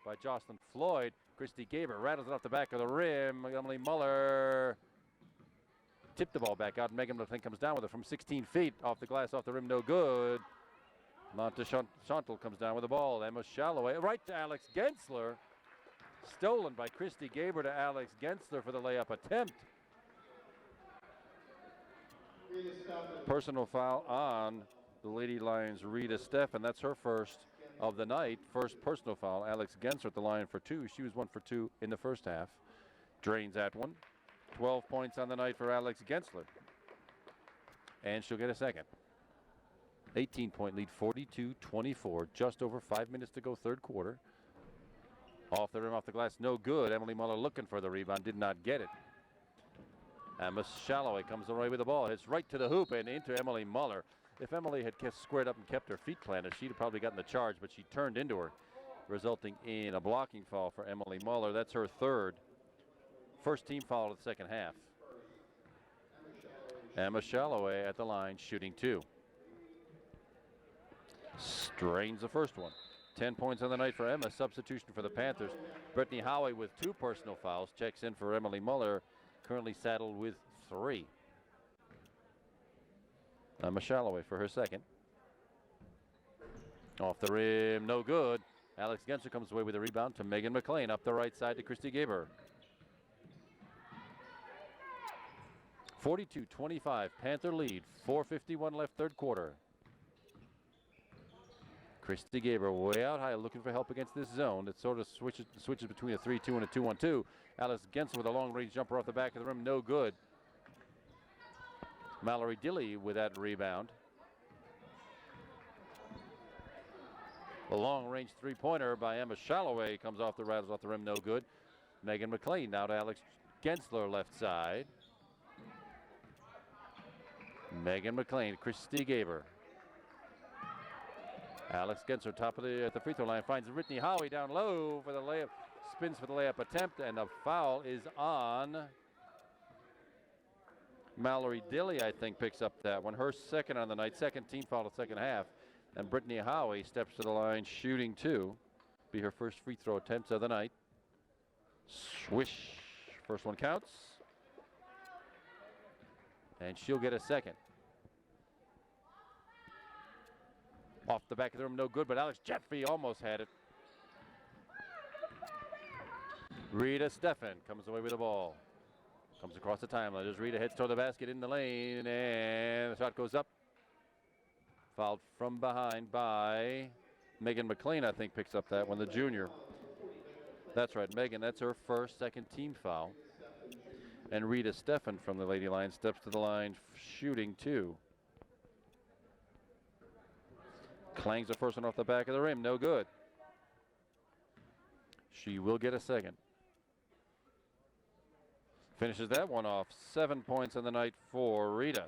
by Jocelyn Floyd. Christy Gaber rattles it off the back of the rim. Emily Muller tipped the ball back out. Megan McLean comes down with it from 16 feet. Off the glass, off the rim, no good. Chantal comes down with the ball. Emma Shalloway right to Alex Gensler. Stolen by Christy Gaber to Alex Gensler for the layup attempt. Rita Stefan. Personal foul on the Lady Lions' Rita Stefan. That's her first of the night. First personal foul. Alex Genser at the line for 2. She was 1 for 2 in the first half. Drains that one. 12 points on the night for Alex Gensler. And she'll get a second. 18-point lead, 42-24. Just over 5 minutes to go, third quarter. Off the rim, off the glass, no good. Emily Muller looking for the rebound, did not get it. And Miss Shalloway comes away with the ball. Hits right to the hoop and into Emily Muller. If Emily had kept squared up and kept her feet planted, she'd have probably gotten the charge, but she turned into her, resulting in a blocking foul for Emily Muller. That's her third. First team foul of the second half. Emma Shalloway at the line, shooting 2. Strains the first one. 10 points on the night for Emma. Substitution for the Panthers. Brittany Howie with 2 personal fouls. Checks in for Emily Muller, currently saddled with 3. Emma Shalloway for her second. Off the rim, no good. Alex Genser comes away with a rebound to Megan McLean. Up the right side to Christy Gaber. 42-25, Panther lead. 4:51 left, third quarter. Christy Gaber way out high, looking for help against this zone. It sort of switches between a 3-2 and a 2-1-2. Alex Genser with a long-range jumper off the back of the rim, no good. Mallory Dilly with that rebound. The long-range three-pointer by Emma Shalloway comes off the rattles off the rim, no good. Megan McLean now to Alex Gensler, left side. Megan McLean, Christy Gaber. Alex Genser, top of at the free throw line, finds Brittany Howie down low for the layup, spins for the layup attempt, and the foul is on Mallory Dilly, I think, picks up that one. Her second on the night, second team foul of the second half. And Brittany Howie steps to the line, shooting 2. Be her first free throw attempts of the night. Swish. First one counts. And she'll get a second. Off the back of the rim, no good, but Alex Jeffy almost had it. Rita Stefan comes away with the ball. Comes across the timeline. As Rita heads toward the basket in the lane, and the shot goes up. Fouled from behind by Megan McLean, I think, picks up that one, the junior. That's right, Megan, that's her first, second team foul. And Rita Stefan from the Lady Lions steps to the line, shooting 2. Clangs the first one off the back of the rim, no good. She will get a second. Finishes that one off. 7 points on the night for Rita.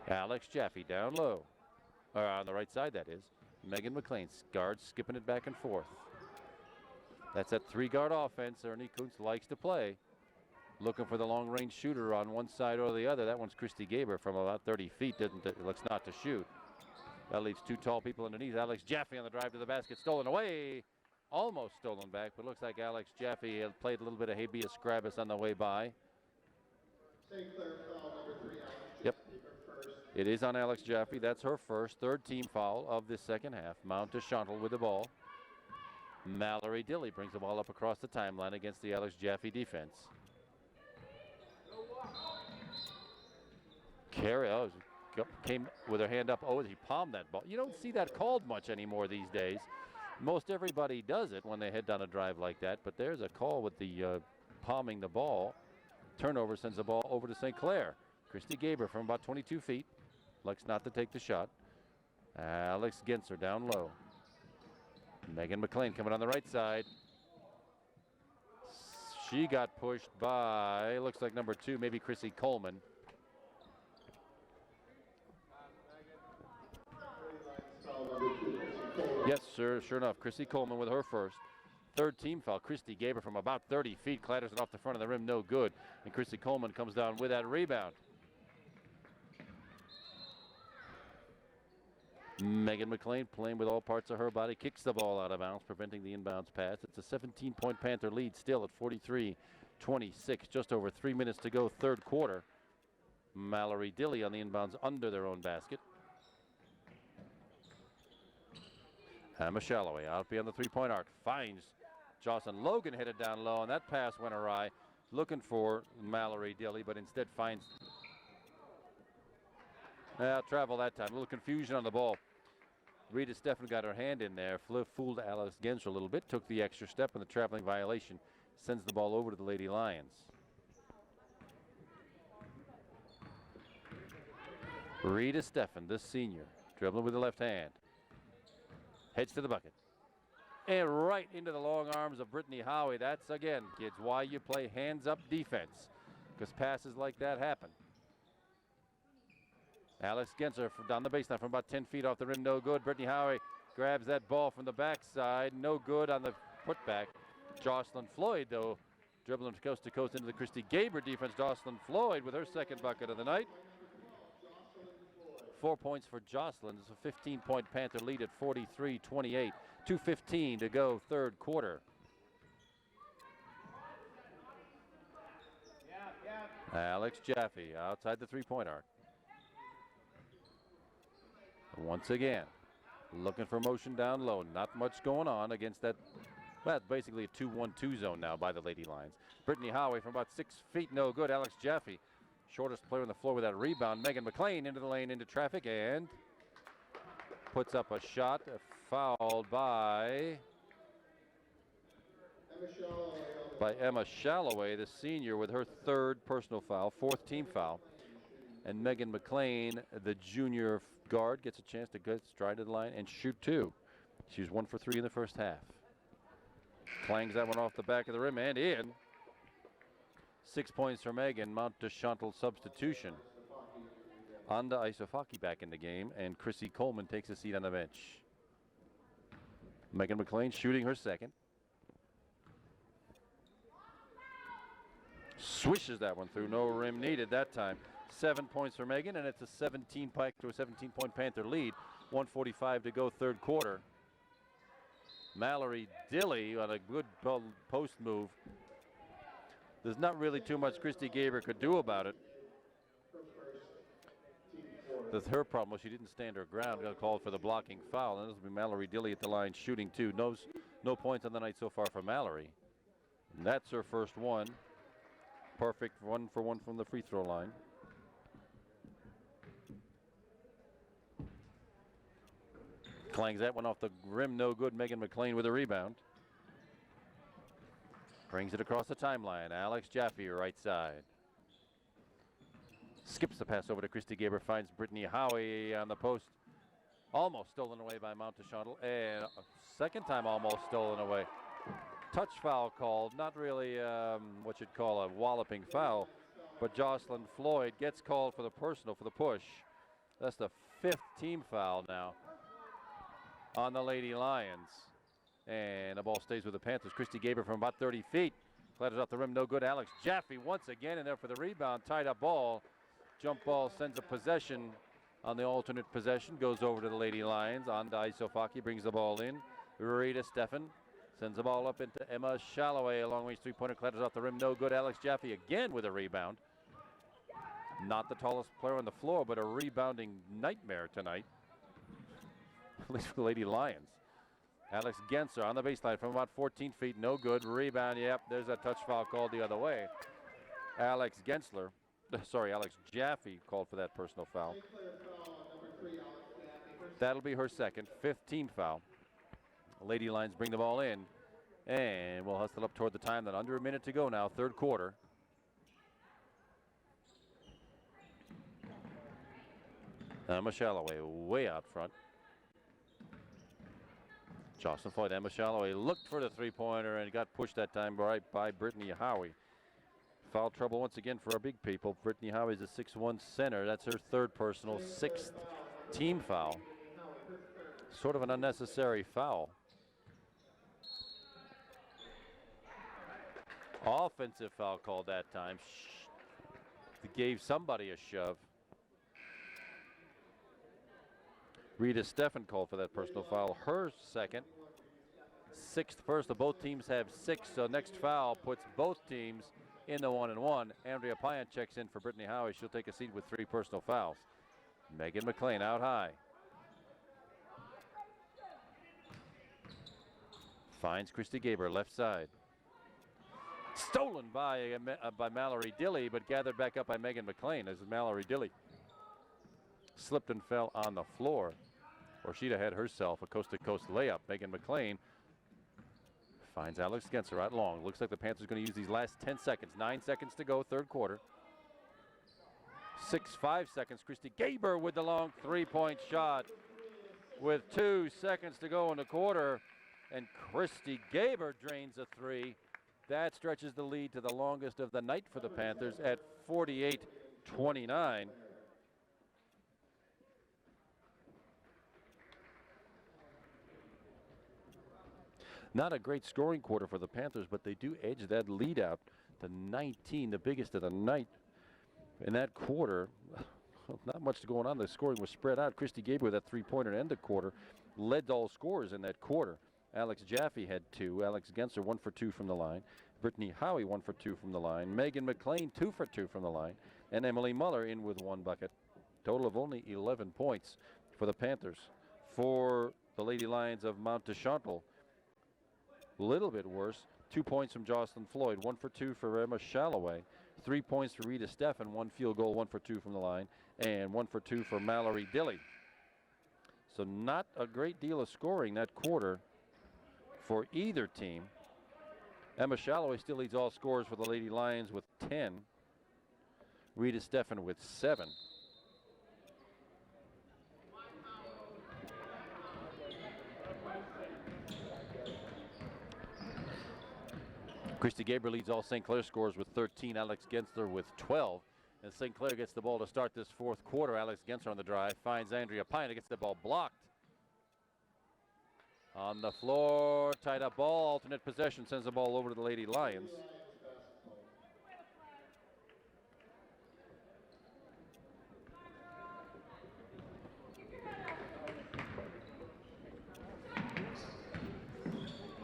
Alex Jaffe down low. On the right side, that is. Megan McLean, guard skipping it back and forth. That's that 3-guard offense Ernie Kuntz likes to play. Looking for the long-range shooter on one side or the other. That one's Christy Gaber from about 30 feet. Looks not to shoot. That leaves 2 tall people underneath. Alex Jaffe on the drive to the basket. Stolen away. Almost stolen back, but looks like Alex Jaffe had played a little bit of habeas corpus on the way by. St. Clair foul number 3, Alex Yep. Jaffe, first. It is on Alex Jaffe. That's her first, third team foul of this second half. Mount to Chantal with the ball. Mallory Dilly brings the ball up across the timeline against the Alex Jaffe defense. Carey came with her hand up. Oh, he palmed that ball. You don't see that called much anymore these days. Most everybody does it when they head down a drive like that, but there's a call with the palming the ball. Turnover sends the ball over to St. Clair. Christy Gaber from about 22 feet. Likes not to take the shot. Alex Genser down low. Megan McLean coming on the right side. She got pushed by, looks like number 2, maybe Chrissy Coleman. Yes, sir. Sure enough. Chrissy Coleman with her first. Third team foul. Christy Gaber from about 30 feet. Clatters it off the front of the rim. No good. And Chrissy Coleman comes down with that rebound. Megan McLean playing with all parts of her body. Kicks the ball out of bounds, preventing the inbounds pass. It's a 17-point Panther lead still at 43-26. Just over 3 minutes to go, third quarter. Mallory Dilly on the inbounds under their own basket. Emma Shalloway out beyond the 3-point arc. Finds Jocelyn Logan hit it down low, and that pass went awry. Looking for Mallory Dilly, but instead finds travel that time. A little confusion on the ball. Rita Stephan got her hand in there, fooled Alex Gensler a little bit, took the extra step in the traveling violation, sends the ball over to the Lady Lions. Rita Stephan, the senior, dribbling with the left hand. Heads to the bucket. And right into the long arms of Brittany Howie. That's, again, kids, why you play hands-up defense, because passes like that happen. Alex Gensler down the baseline from about 10 feet off the rim, no good. Brittany Howie grabs that ball from the backside, no good on the putback. Jocelyn Floyd, though, dribbling coast to coast into the Christy Gaber defense. Jocelyn Floyd with her second bucket of the night. 4 points for Jocelyn. It's a 15-point Panther lead at 43-28. 2:15 to go, third quarter. Alex Jaffe outside the three-point arc. Once again, looking for motion down low. Not much going on against that. Well, that's basically a 2-1-2 zone now by the Lady Lions. Brittany Howie from about 6 feet, no good. Alex Jaffe, shortest player on the floor with that rebound. Megan McLean into the lane, into traffic, and puts up a shot, fouled by Emma Shalloway, the senior, with her third personal foul, fourth team foul. And Megan McLean, the junior guard, gets a chance to get stride to the line and shoot two. She was 1 for 3 in the first half. Clangs that one off the back of the rim and in. 6 points for Megan. Mount to Chantal substitution. Anda Isofaki back in the game, and Chrissy Coleman takes a seat on the bench. Megan McLean shooting her second. Swishes that one through. No rim needed that time. 7 points for Megan, and it's a 17-point Panther lead. 1:45 to go, third quarter. Mallory Dilly on a good post move. There's not really too much Christy Gaber could do about it. That's her problem was she didn't stand her ground. Got called for the blocking foul, and this will be Mallory Dilly at the line shooting two. No points on the night so far for Mallory. And that's her first one. Perfect 1 for 1 from the free throw line. Clangs that one off the rim, no good. Megan McLean with a rebound. Brings it across the timeline. Alex Jaffe, right side. Skips the pass over to Christy Gaber, finds Brittany Howie on the post. Almost stolen away by Mount to Chantal, and a second time almost stolen away. Touch foul called, not really what you'd call a walloping foul, but Jocelyn Floyd gets called for the personal for the push. That's the 5th team foul now on the Lady Lions. And the ball stays with the Panthers. Christy Gaber from about 30 feet. Clatters off the rim, no good. Alex Jaffe once again in there for the rebound. Tied up ball. Jump ball sends a possession on the alternate possession. Goes over to the Lady Lions. Anda Isofaki brings the ball in. Rita Stephan sends the ball up into Emma Shalloway. A long-range three-pointer clatters off the rim, no good. Alex Jaffe again with a rebound. Not the tallest player on the floor, but a rebounding nightmare tonight. At least for the Lady Lions. Alex Gensler on the baseline from about 14 feet, no good. Rebound, yep, there's a touch foul called the other way. Alex Jaffe called for that personal foul. That'll be her second, 5th team foul. Lady Lions bring the ball in, and we'll hustle up toward the time. That under a minute to go now, third quarter. Emma Shalloway way out front. Jocelyn Floyd, Emma Shalloway looked for the three-pointer and got pushed that time right by Brittany Howie. Foul trouble once again for our big people. Brittany Howie is a 6'1" center. That's her third personal, 6th team foul. Sort of an unnecessary foul. Offensive foul called that time. Gave somebody a shove. Rita Stephan called for that personal foul. Her second. 6th personal. Both teams have 6, so next foul puts both teams in the 1-and-1. Andrea Pyan checks in for Brittany Howie. She'll take a seat with 3 personal fouls. Megan McLean out high. Finds Christy Gaber, left side. Stolen by Mallory Dilly, but gathered back up by Megan McLean as Mallory Dilly slipped and fell on the floor. Or she'd have had herself a coast-to-coast layup. Megan McLean finds Alex Genser out long. Looks like the Panthers are going to use these last 10 seconds. 9 seconds to go, third quarter. 5 seconds. Christy Gaber with the long three-point shot with 2 seconds to go in the quarter. And Christy Gaber drains a three. That stretches the lead to the longest of the night for the Panthers at 48-29. Not a great scoring quarter for the Panthers, but they do edge that lead out to 19, the biggest of the night. In that quarter, not much going on. The scoring was spread out. Christy Gaber with that three-pointer to end the quarter led all scorers in that quarter. Alex Jaffe had 2. Alex Genser 1 for 2 from the line. Brittany Howie 1 for 2 from the line. Megan McLean 2 for 2 from the line. And Emily Muller in with 1 bucket. Total of only 11 points for the Panthers. For the Lady Lions of Mount Chantal, a little bit worse. 2 points from Jocelyn Floyd. 1 for 2 for Emma Shalloway. 3 points for Rita Steffen. 1 field goal, 1 for 2 from the line. And 1 for 2 for Mallory Dilly. So not a great deal of scoring that quarter for either team. Emma Shalloway still leads all scorers for the Lady Lions with 10. Rita Steffen with 7. Christy Gaber leads all St. Clair scorers with 13. Alex Gensler with 12. And St. Clair gets the ball to start this fourth quarter. Alex Gensler on the drive finds Andrea Pine, gets the ball blocked. On the floor, tied up ball, alternate possession, sends the ball over to the Lady Lions.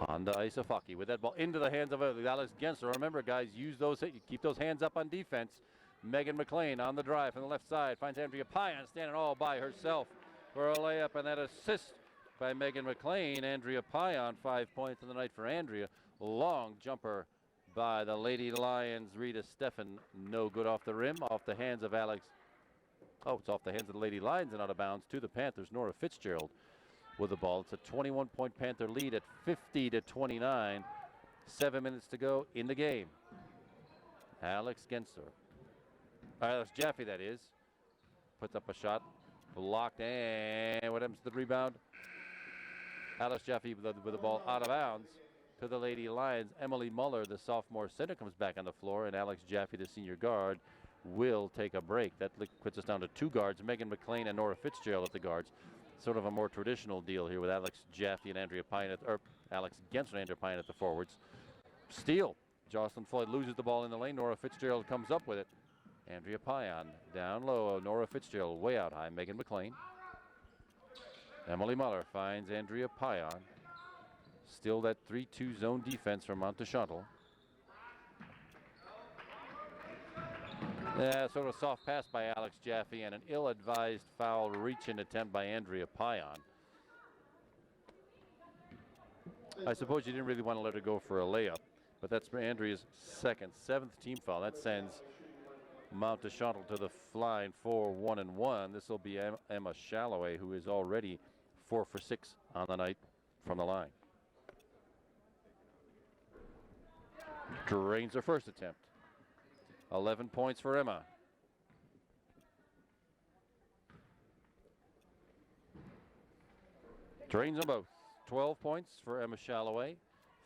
On to Isafaki with that ball into the hands of Alex Gensler. Remember, guys, keep those hands up on defense. Megan McLean on the drive from the left side finds Andrea Payan standing all by herself for a layup, and that assist by Megan McLean. Andrea Payan, 5 points in the night for Andrea. Long jumper by the Lady Lions. Rita Steffen, no good off the rim, off the hands of Alex. Oh, it's off the hands of the Lady Lions and out of bounds to the Panthers. Nora Fitzgerald with the ball. It's a 21-point Panther lead at 50-29. 7 minutes to go in the game. Alex Jaffe, that is, puts up a shot, blocked, and what happens to the rebound? Alex Jaffe with the ball out of bounds to the Lady Lions. Emily Muller, the sophomore center, comes back on the floor, and Alex Jaffe, the senior guard, will take a break. That puts us down to 2 guards, Megan McLean and Nora Fitzgerald at the guards. Sort of a more traditional deal here with Alex Jaffe and Andrea Pine, or Alex Genser and Andrea Pine at the forwards. Steal. Jocelyn Floyd loses the ball in the lane. Nora Fitzgerald comes up with it. Andrea Payan down low. Nora Fitzgerald way out high. Megan McLean. Emily Muller finds Andrea Payan. Still that 3-2 zone defense from Mount Chantal. Yeah, sort of a soft pass by Alex Jaffe and an ill-advised foul reach-in attempt by Andrea Payan. I suppose you didn't really want to let her go for a layup, but that's Andrea's seventh team foul. That sends Mount Chantal to the line for 1-1. This will be Emma Shalloway, who is already 4 for 6 on the night from the line. Drains her first attempt. 11 points for Emma. Drains them both. 12 points for Emma Shalloway.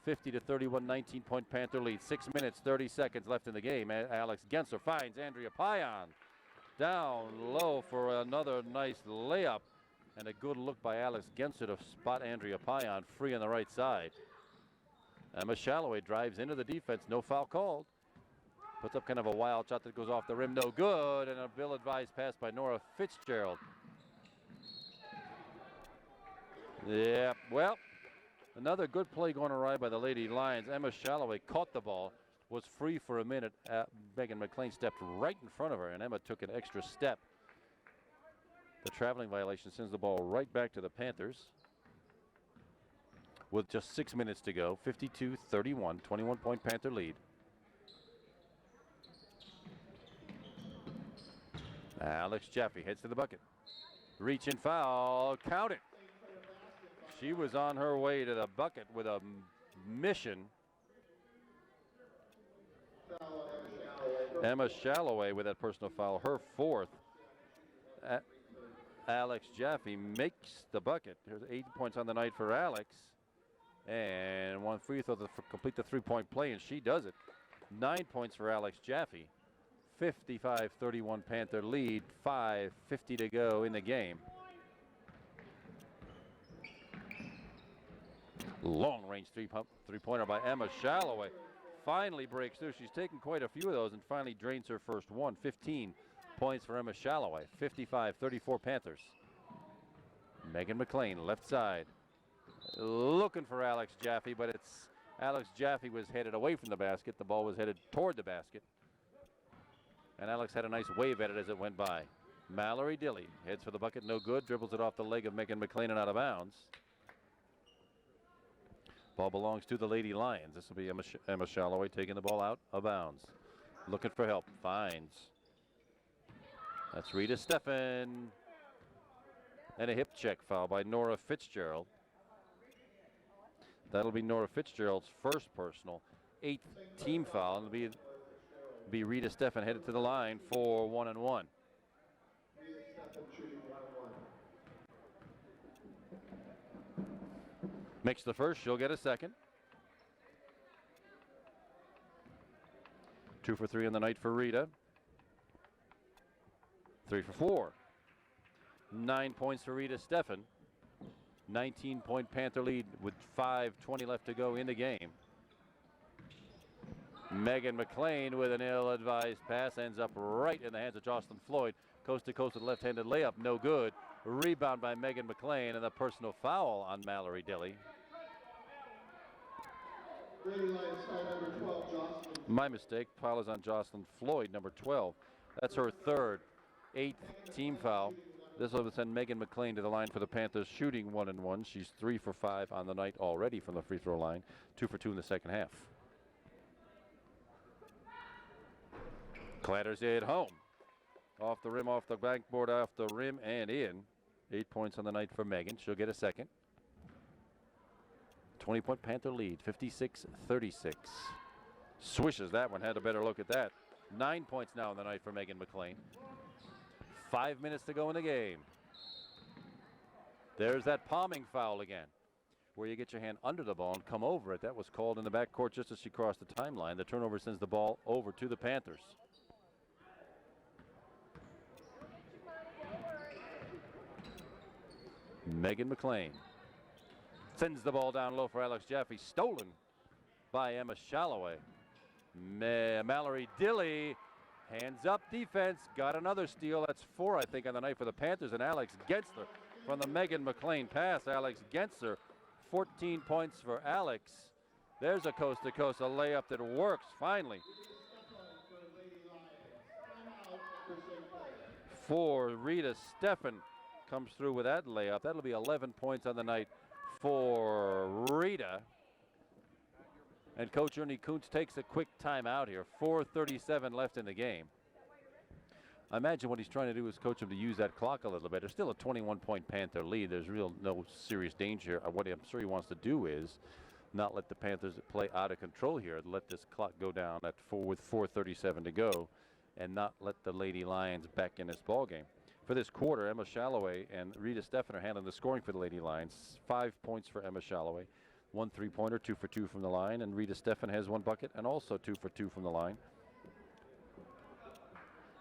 50-31, 19-point Panther lead. 6 minutes, 30 seconds left in the game. Alex Genser finds Andrea Payan down low for another nice layup. And a good look by Alex Genser to spot Andrea Payan free on the right side. Emma Shalloway drives into the defense. No foul called. Puts up kind of a wild shot that goes off the rim. No good. And a ill-advised pass by Nora Fitzgerald. Yeah, well, another good play going awry by the Lady Lions. Emma Shalloway caught the ball, was free for a minute. Megan McLean stepped right in front of her, and Emma took an extra step. The traveling violation sends the ball right back to the Panthers. with just 6 minutes to go. 52-31, 21-point Panther lead. Alex Jaffe heads to the bucket. Reach and foul. Count it. She was on her way to the bucket with a mission. Emma Shalloway with that personal foul, her fourth. Alex Jaffe makes the bucket. There's 8 points on the night for Alex. And one free throw to complete the three-point play, and she does it. 9 points for Alex Jaffe. 55-31 Panther lead. 5:50 to go in the game. Long-range three-pointer by Emma Shalloway. Finally breaks through. She's taken quite a few of those and finally drains her first one. 15 points for Emma Shalloway. 55-34 Panthers. Megan McLean, left side. Looking for Alex Jaffe, but it's Alex Jaffe was headed away from the basket. The ball was headed toward the basket. And Alex had a nice wave at it as it went by. Mallory Dilly heads for the bucket, no good. Dribbles it off the leg of Megan McLean and out of bounds. Ball belongs to the Lady Lions. This will be Emma Shalloway taking the ball out of bounds. Looking for help, finds. That's Rita Steffen. And a hip check foul by Nora Fitzgerald. That'll be Nora Fitzgerald's first personal. 8th team foul. And it'll be Rita Steffen headed to the line for 1-and-1. Makes the first, she'll get a second. 2 for 3 on the night for Rita. 3 for 4. 9 points for Rita Steffen. 19-point Panther lead with 5:20 left to go in the game. Megan McLean with an ill-advised pass ends up right in the hands of Jocelyn Floyd. Coast to coast with left-handed layup, no good. Rebound by Megan McLean and a personal foul on Mallory Dilly. My mistake. Foul is on Jocelyn Floyd, number 12. That's her third, 8th team foul. This will send Megan McLean to the line for the Panthers, shooting 1-and-1. She's 3 for 5 on the night already from the free throw line. 2 for 2 in the second half. Clatters it home. Off the rim, off the backboard, off the rim, and in. 8 points on the night for Megan. She'll get a second. 20-point Panther lead, 56-36. Swishes that one, had a better look at that. 9 points now on the night for Megan McLean. 5 minutes to go in the game. There's that palming foul again, where you get your hand under the ball and come over it. That was called in the backcourt just as she crossed the timeline. The turnover sends the ball over to the Panthers. Megan McLean sends the ball down low for Alex Jaffe. Stolen by Emma Shalloway. Mallory Dilly, hands up defense, got another steal. That's 4, I think, on the night for the Panthers. And Alex Gensler from the Megan McLean pass. Alex Gensler, 14 points for Alex. There's a coast-to-coast, a layup that works finally. For Rita Steffen, comes through with that layup. That'll be 11 points on the night for Rita. And Coach Ernie Kuntz takes a quick timeout here. 4:37 left in the game. I imagine what he's trying to do is coach him to use that clock a little bit. There's still a 21-point Panther lead. There's no serious danger. What I'm sure he wants to do is not let the Panthers play out of control here. Let this clock go down at 4:37 to go, and not let the Lady Lions back in this ball game. For this quarter, Emma Shalloway and Rita Steffen are handling the scoring for the Lady Lions. 5 points for Emma Shalloway. 1 3-pointer, 2 for 2 from the line, and Rita Steffen has 1 bucket and also 2 for 2 from the line.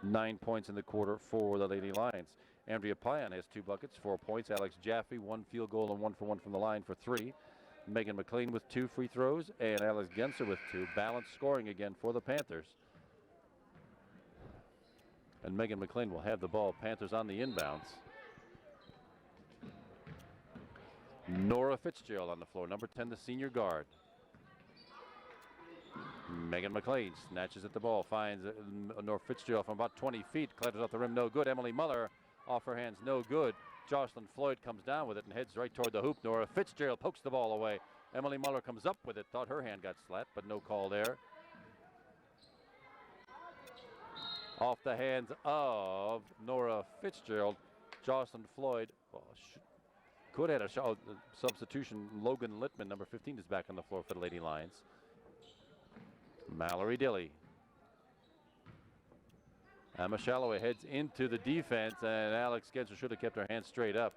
9 points in the quarter for the Lady Lions. Andrea Payan has 2 buckets, 4 points. Alex Jaffe, 1 field goal and 1 for 1 from the line for 3. Megan McLean with 2 free throws, and Alex Gensler with 2. Balanced scoring again for the Panthers. And Megan McLean will have the ball. Panthers on the inbounds. Nora Fitzgerald on the floor, number 10, the senior guard. Megan McLean snatches at the ball, finds Nora Fitzgerald from about 20 feet, clatters off the rim, no good. Emily Muller off her hands, no good. Jocelyn Floyd comes down with it and heads right toward the hoop. Nora Fitzgerald pokes the ball away. Emily Muller comes up with it. Thought her hand got slapped, but no call there. Off the hands of Nora Fitzgerald. Jocelyn Floyd could have had a substitution. Logan Littman, number 15, is back on the floor for the Lady Lions. Mallory Dilly. Emma Shalloway heads into the defense, and Alex Gensler should have kept her hands straight up.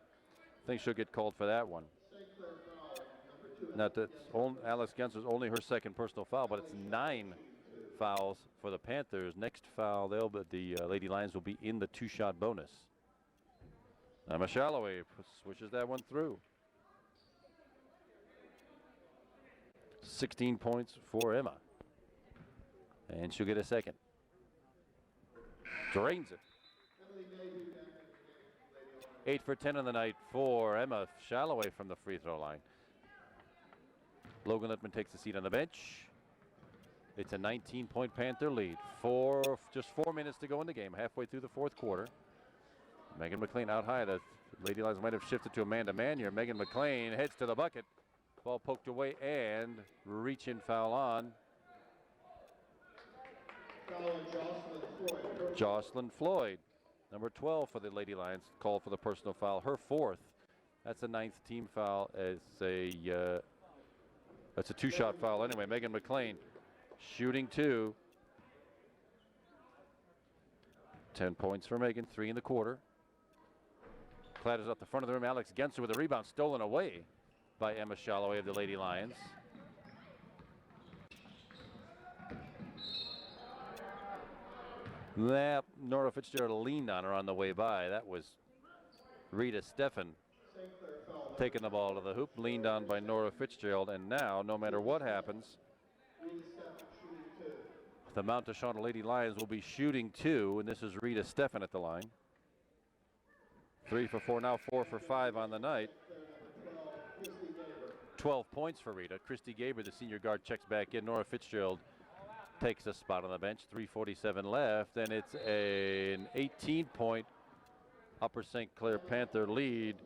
I think she'll get called for that one. Now, Alex Gensler's only her second personal foul, but it's 9 fouls for the Panthers. Next foul, the Lady Lions will be in the 2-shot bonus. Emma Shalloway switches that one through. 16 points for Emma. And she'll get a second. Drains it. 8 for 10 on the night for Emma Shalloway from the free throw line. Logan Littman takes a seat on the bench. It's a 19-point Panther lead. Just 4 minutes to go in the game, halfway through the fourth quarter. Megan McLean out high. The Lady Lions might have shifted to Amanda Mann here. Megan McLean heads to the bucket. Ball poked away and reach-in foul on Jocelyn Floyd. Number 12 for the Lady Lions, called for the personal foul. Her 4th. That's a 9th team foul. That's a 2-shot foul anyway. Megan McLean shooting 2. 10 points for Megan, 3 in the quarter. Clatters up the front of the rim. Alex Gensler with a rebound stolen away by Emma Shalloway of the Lady Lions. Nora Fitzgerald leaned on her on the way by. That was Rita Steffen taking the ball to the hoop, leaned on by Nora Fitzgerald, and now, no matter what happens, the Mount Deshauna Lady Lions will be shooting 2, and this is Rita Steffen at the line. 3 for 4 now, 4 for 5 on the night. 12 points for Rita. Christy Gaber, the senior guard, checks back in. Nora Fitzgerald takes a spot on the bench. 3:47 left, and it's an 18-point Upper St. Clair Panther lead.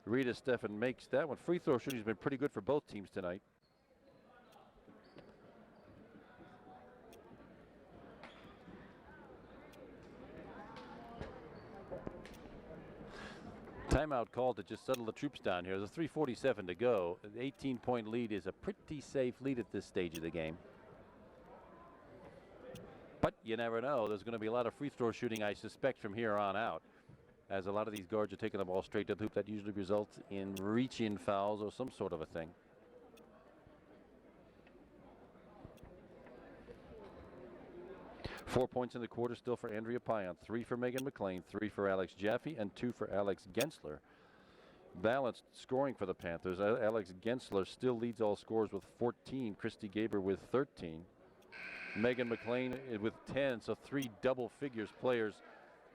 Rita Steffen makes that one. Free throw shooting has been pretty good for both teams tonight. Timeout called to just settle the troops down here. There's 3:47 to go. An 18-point lead is a pretty safe lead at this stage of the game. But you never know. There's going to be a lot of free throw shooting, I suspect, from here on out. As a lot of these guards are taking the ball straight to the hoop, that usually results in reach-in fouls or some sort of a thing. Four points in the quarter still for Andrea Pion. 3 for Megan McLean, 3 for Alex Jaffe, and 2 for Alex Gensler. Balanced scoring for the Panthers. Alex Gensler still leads all scorers with 14. Christy Gaber with 13. Megan McLean with 10, so 3 double figures players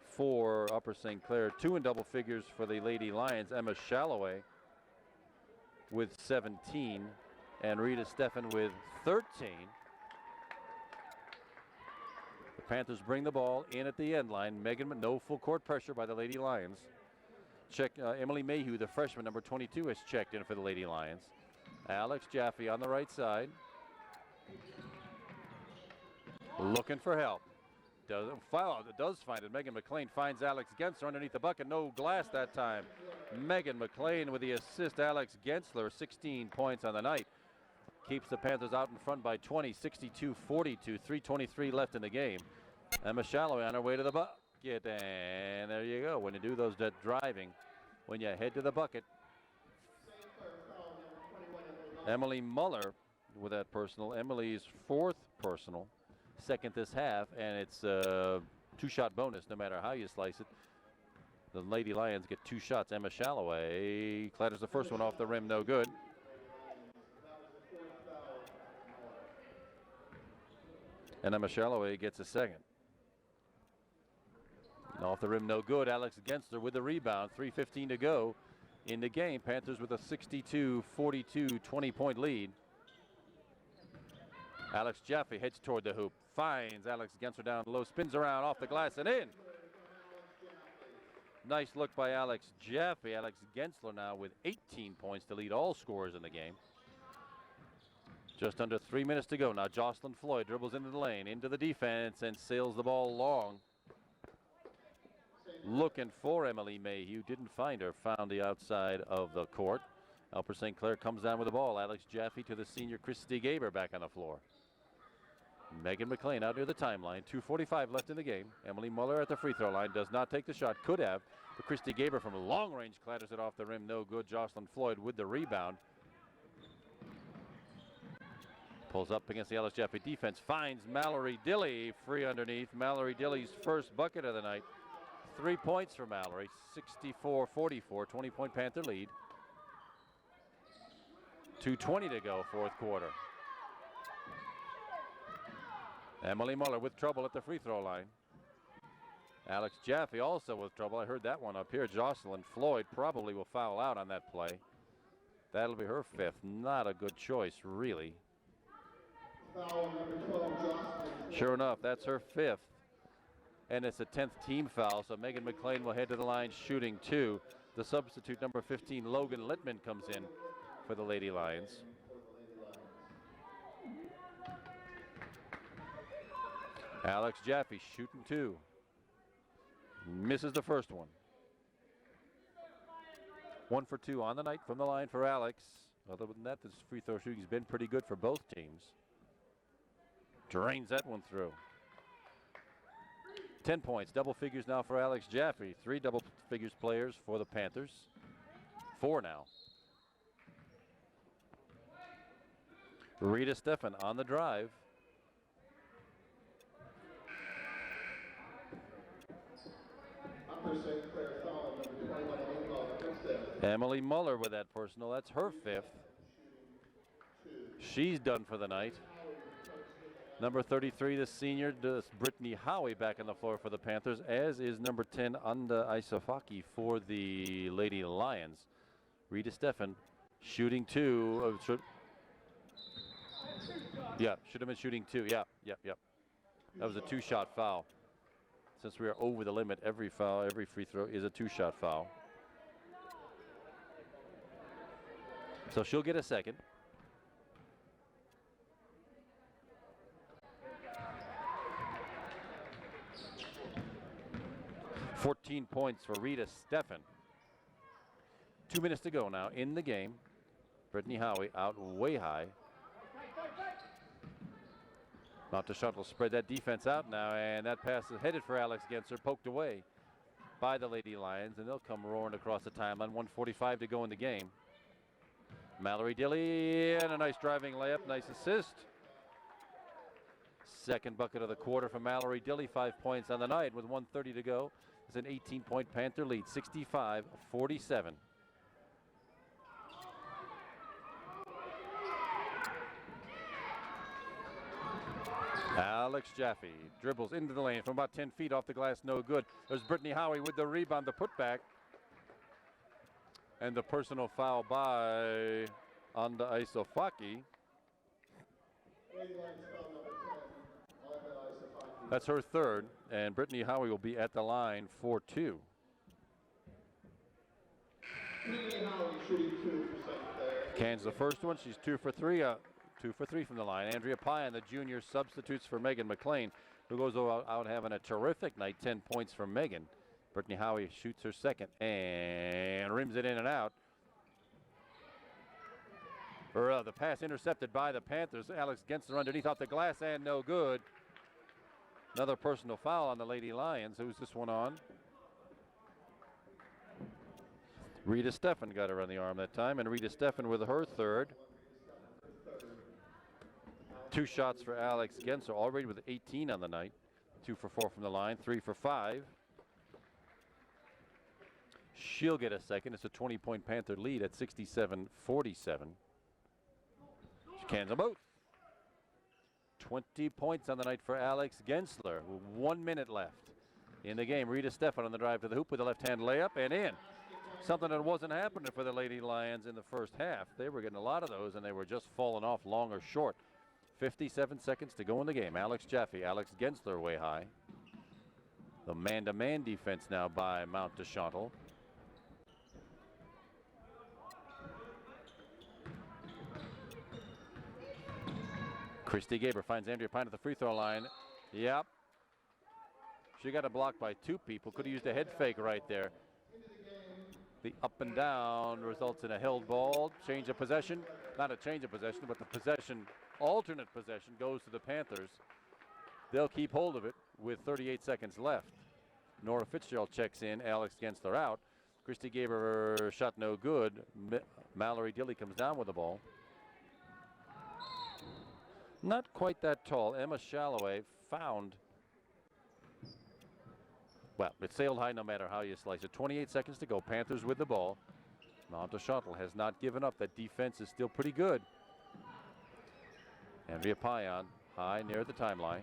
for Upper St. Clair. 2 in double figures for the Lady Lions. Emma Shalloway with 17, and Rita Steffen with 13. The Panthers bring the ball in at the end line. No full court pressure by the Lady Lions. Emily Mayhew, the freshman, number 22, has checked in for the Lady Lions. Alex Jaffe on the right side. Looking for help. Does find it. Megan McLean finds Alex Gensler underneath the bucket. No glass that time. Megan McLean with the assist. Alex Gensler, 16 points on the night. Keeps the Panthers out in front by 20, 62-42. 3:23 left in the game. Emma Shalloway on her way to the bucket. And there you go. When you do that driving, when you head to the bucket. Emily Muller with that personal. Emily's 4th personal. 2nd this half, and it's a 2-shot bonus no matter how you slice it. The Lady Lions get 2 shots. Emma Shalloway clatters the first one off the rim, no good. And Emma Shalloway gets a second. Off the rim, no good. Alex Gensler with the rebound. 3:15 to go in the game. Panthers with a 62-42 20-point lead. Alex Jaffe heads toward the hoop. Finds Alex Gensler down low. Spins around off the glass and in. Nice look by Alex Jaffe. Alex Gensler now with 18 points to lead all scorers in the game. Just under 3 minutes to go. Now Jocelyn Floyd dribbles into the lane, into the defense, and sails the ball long. Looking for Emily Mayhew. Didn't find her. Found the outside of the court. Upper St. Clair comes down with the ball. Alex Jaffe to the senior Christy Gaber back on the floor. Megan McLean out near the timeline. 2:45 left in the game. Emily Muller at the free throw line. Does not take the shot. Could have. But Christy Gaber from long range clatters it off the rim. No good. Jocelyn Floyd with the rebound. Pulls up against the Alex Jaffe defense. Finds Mallory Dilly free underneath. Mallory Dilly's first bucket of the night. 3 points for Mallory. 64-44. 20-point Panther lead. 2:20 to go, fourth quarter. Emily Muller with trouble at the free throw line. Alex Jaffe also with trouble. I heard that one up here. Jocelyn Floyd probably will foul out on that play. That'll be her fifth. Not a good choice, really. Foul number 12, Jocelyn. Sure enough, that's her fifth. And it's a 10th team foul, so Megan McLean will head to the line shooting two. The substitute number 15, Logan Littman, comes in for the Lady Lions. Alex Jaffe shooting two. Misses the first one. 1 for 2 on the night from the line for Alex. Other than that, this free throw shooting's been pretty good for both teams. Drains that one through. 10 points, double figures now for Alex Jaffe. 3 double figures players for the Panthers. 4 now. Rita Steffen on the drive. Upper St. Clair foul number 21, Emily Muller with that personal. That's her fifth. She's done for the night. Number 33, the senior, Brittany Howie, back on the floor for the Panthers, as is number 10, Anda Isafaki for the Lady Lions. Rita Steffen shooting two. Should have been shooting two. Yep. That was a 2-shot foul. Since we are over the limit, every foul, every free throw is a 2-shot foul. So she'll get a second. .14 points for Rita Steffen. 2 minutes to go now in the game. Brittany Howie out way high. About to Chantal spread that defense out now, and that pass is headed for Alex Genser, poked away by the Lady Lions, and they'll come roaring across the timeline. 1:45 to go in the game. Mallory Dilly, and a nice driving layup, nice assist. Second bucket of the quarter for Mallory Dilly, 5 points on the night with 1:30 to go. It's an 18-point Panther lead, 65-47. Alex Jaffe dribbles into the lane from about 10 feet off the glass, no good. There's Brittany Howie with the rebound, the putback. And the personal foul by Anda Isofaki. That's her third, and Brittany Howie will be at the line for 2. Brittany Howie shooting 2 for St. Clair. Cans the first one. She's 2 for 3. 2 for 3 from the line. Andrea Pyan, the junior, substitutes for Megan McLean, who goes out having a terrific night. 10 points for Megan. Brittany Howie shoots her second and rims it in and out. The pass intercepted by the Panthers. Alex Genser underneath off the glass and no good. Another personal foul on the Lady Lions. Who's this one on? Rita Steffen got her on the arm that time, and Rita Steffen with her third. 2 shots for Alex Genser, already with 18 on the night. 2 for 4 from the line, 3 for 5. She'll get a second. It's a 20-point Panther lead at 67-47. She cans them both. 20 points on the night for Alex Gensler. 1 minute left in the game. Rita Steffen on the drive to the hoop with a left-hand layup and in. Something that wasn't happening for the Lady Lions in the first half. They were getting a lot of those, and they were just falling off long or short. 57 seconds to go in the game. Alex Jaffe, Alex Gensler way high. The man-to-man defense now by Mount de Chantal. Christy Gaber finds Andrea Pine at the free throw line. Yep. She got a block by two people. Could have used a head fake right there. The up and down results in a held ball. Change of possession. Not a change of possession, but the possession, alternate possession, goes to the Panthers. They'll keep hold of it with 38 seconds left. Nora Fitzgerald checks in. Alex Gensler out. Christy Gaber shot no good. Mallory Dilly comes down with the ball. Not quite that tall. Emma Shalloway found. Well, it sailed high no matter how you slice it. 28 seconds to go. Panthers with the ball. Mount Chantal has not given up. That defense is still pretty good. Andrea Payan high near the timeline.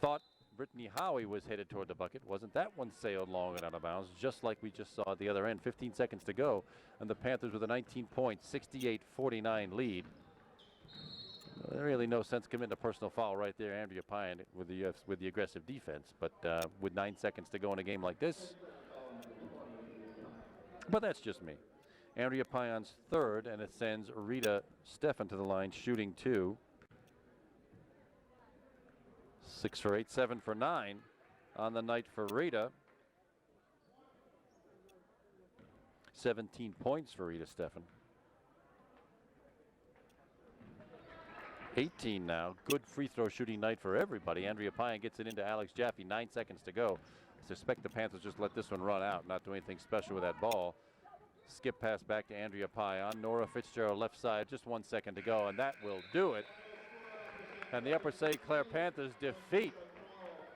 Thought Brittany Howie was headed toward the bucket. Wasn't that one sailed long and out of bounds, just like we just saw at the other end. 15 seconds to go. And the Panthers with a 19-point, 68-49 lead. Really no sense committing a personal foul right there. Andrea Pine with the aggressive defense, but with 9 seconds to go in a game like this. But that's just me. Andrea Payan's third, and it sends Rita Steffen to the line, shooting 2. 6 for 8, 7 for 9 on the night for Rita. 17 points for Rita Steffen. 18 now. Good free throw shooting night for everybody. Andrea Payan gets it into Alex Jaffe. 9 seconds to go. I suspect the Panthers just let this one run out, not do anything special with that ball. Skip pass back to Andrea Payan. Nora Fitzgerald left side. Just 1 second to go, and that will do it. And the Upper St. Clair Panthers defeat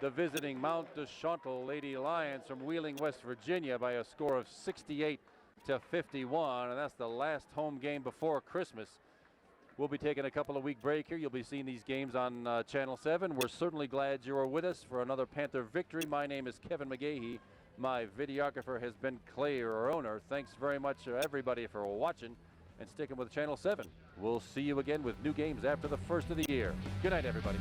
the visiting Mount Chantal Lady Lions from Wheeling, West Virginia by a score of 68-51. And that's the last home game before Christmas. We'll be taking a couple of week break here. You'll be seeing these games on Channel 7. We're certainly glad you are with us for another Panther victory. My name is Kevin McGahey. My videographer has been Clay Owner. Thanks very much, everybody, for watching and sticking with Channel 7. We'll see you again with new games after the first of the year. Good night, everybody.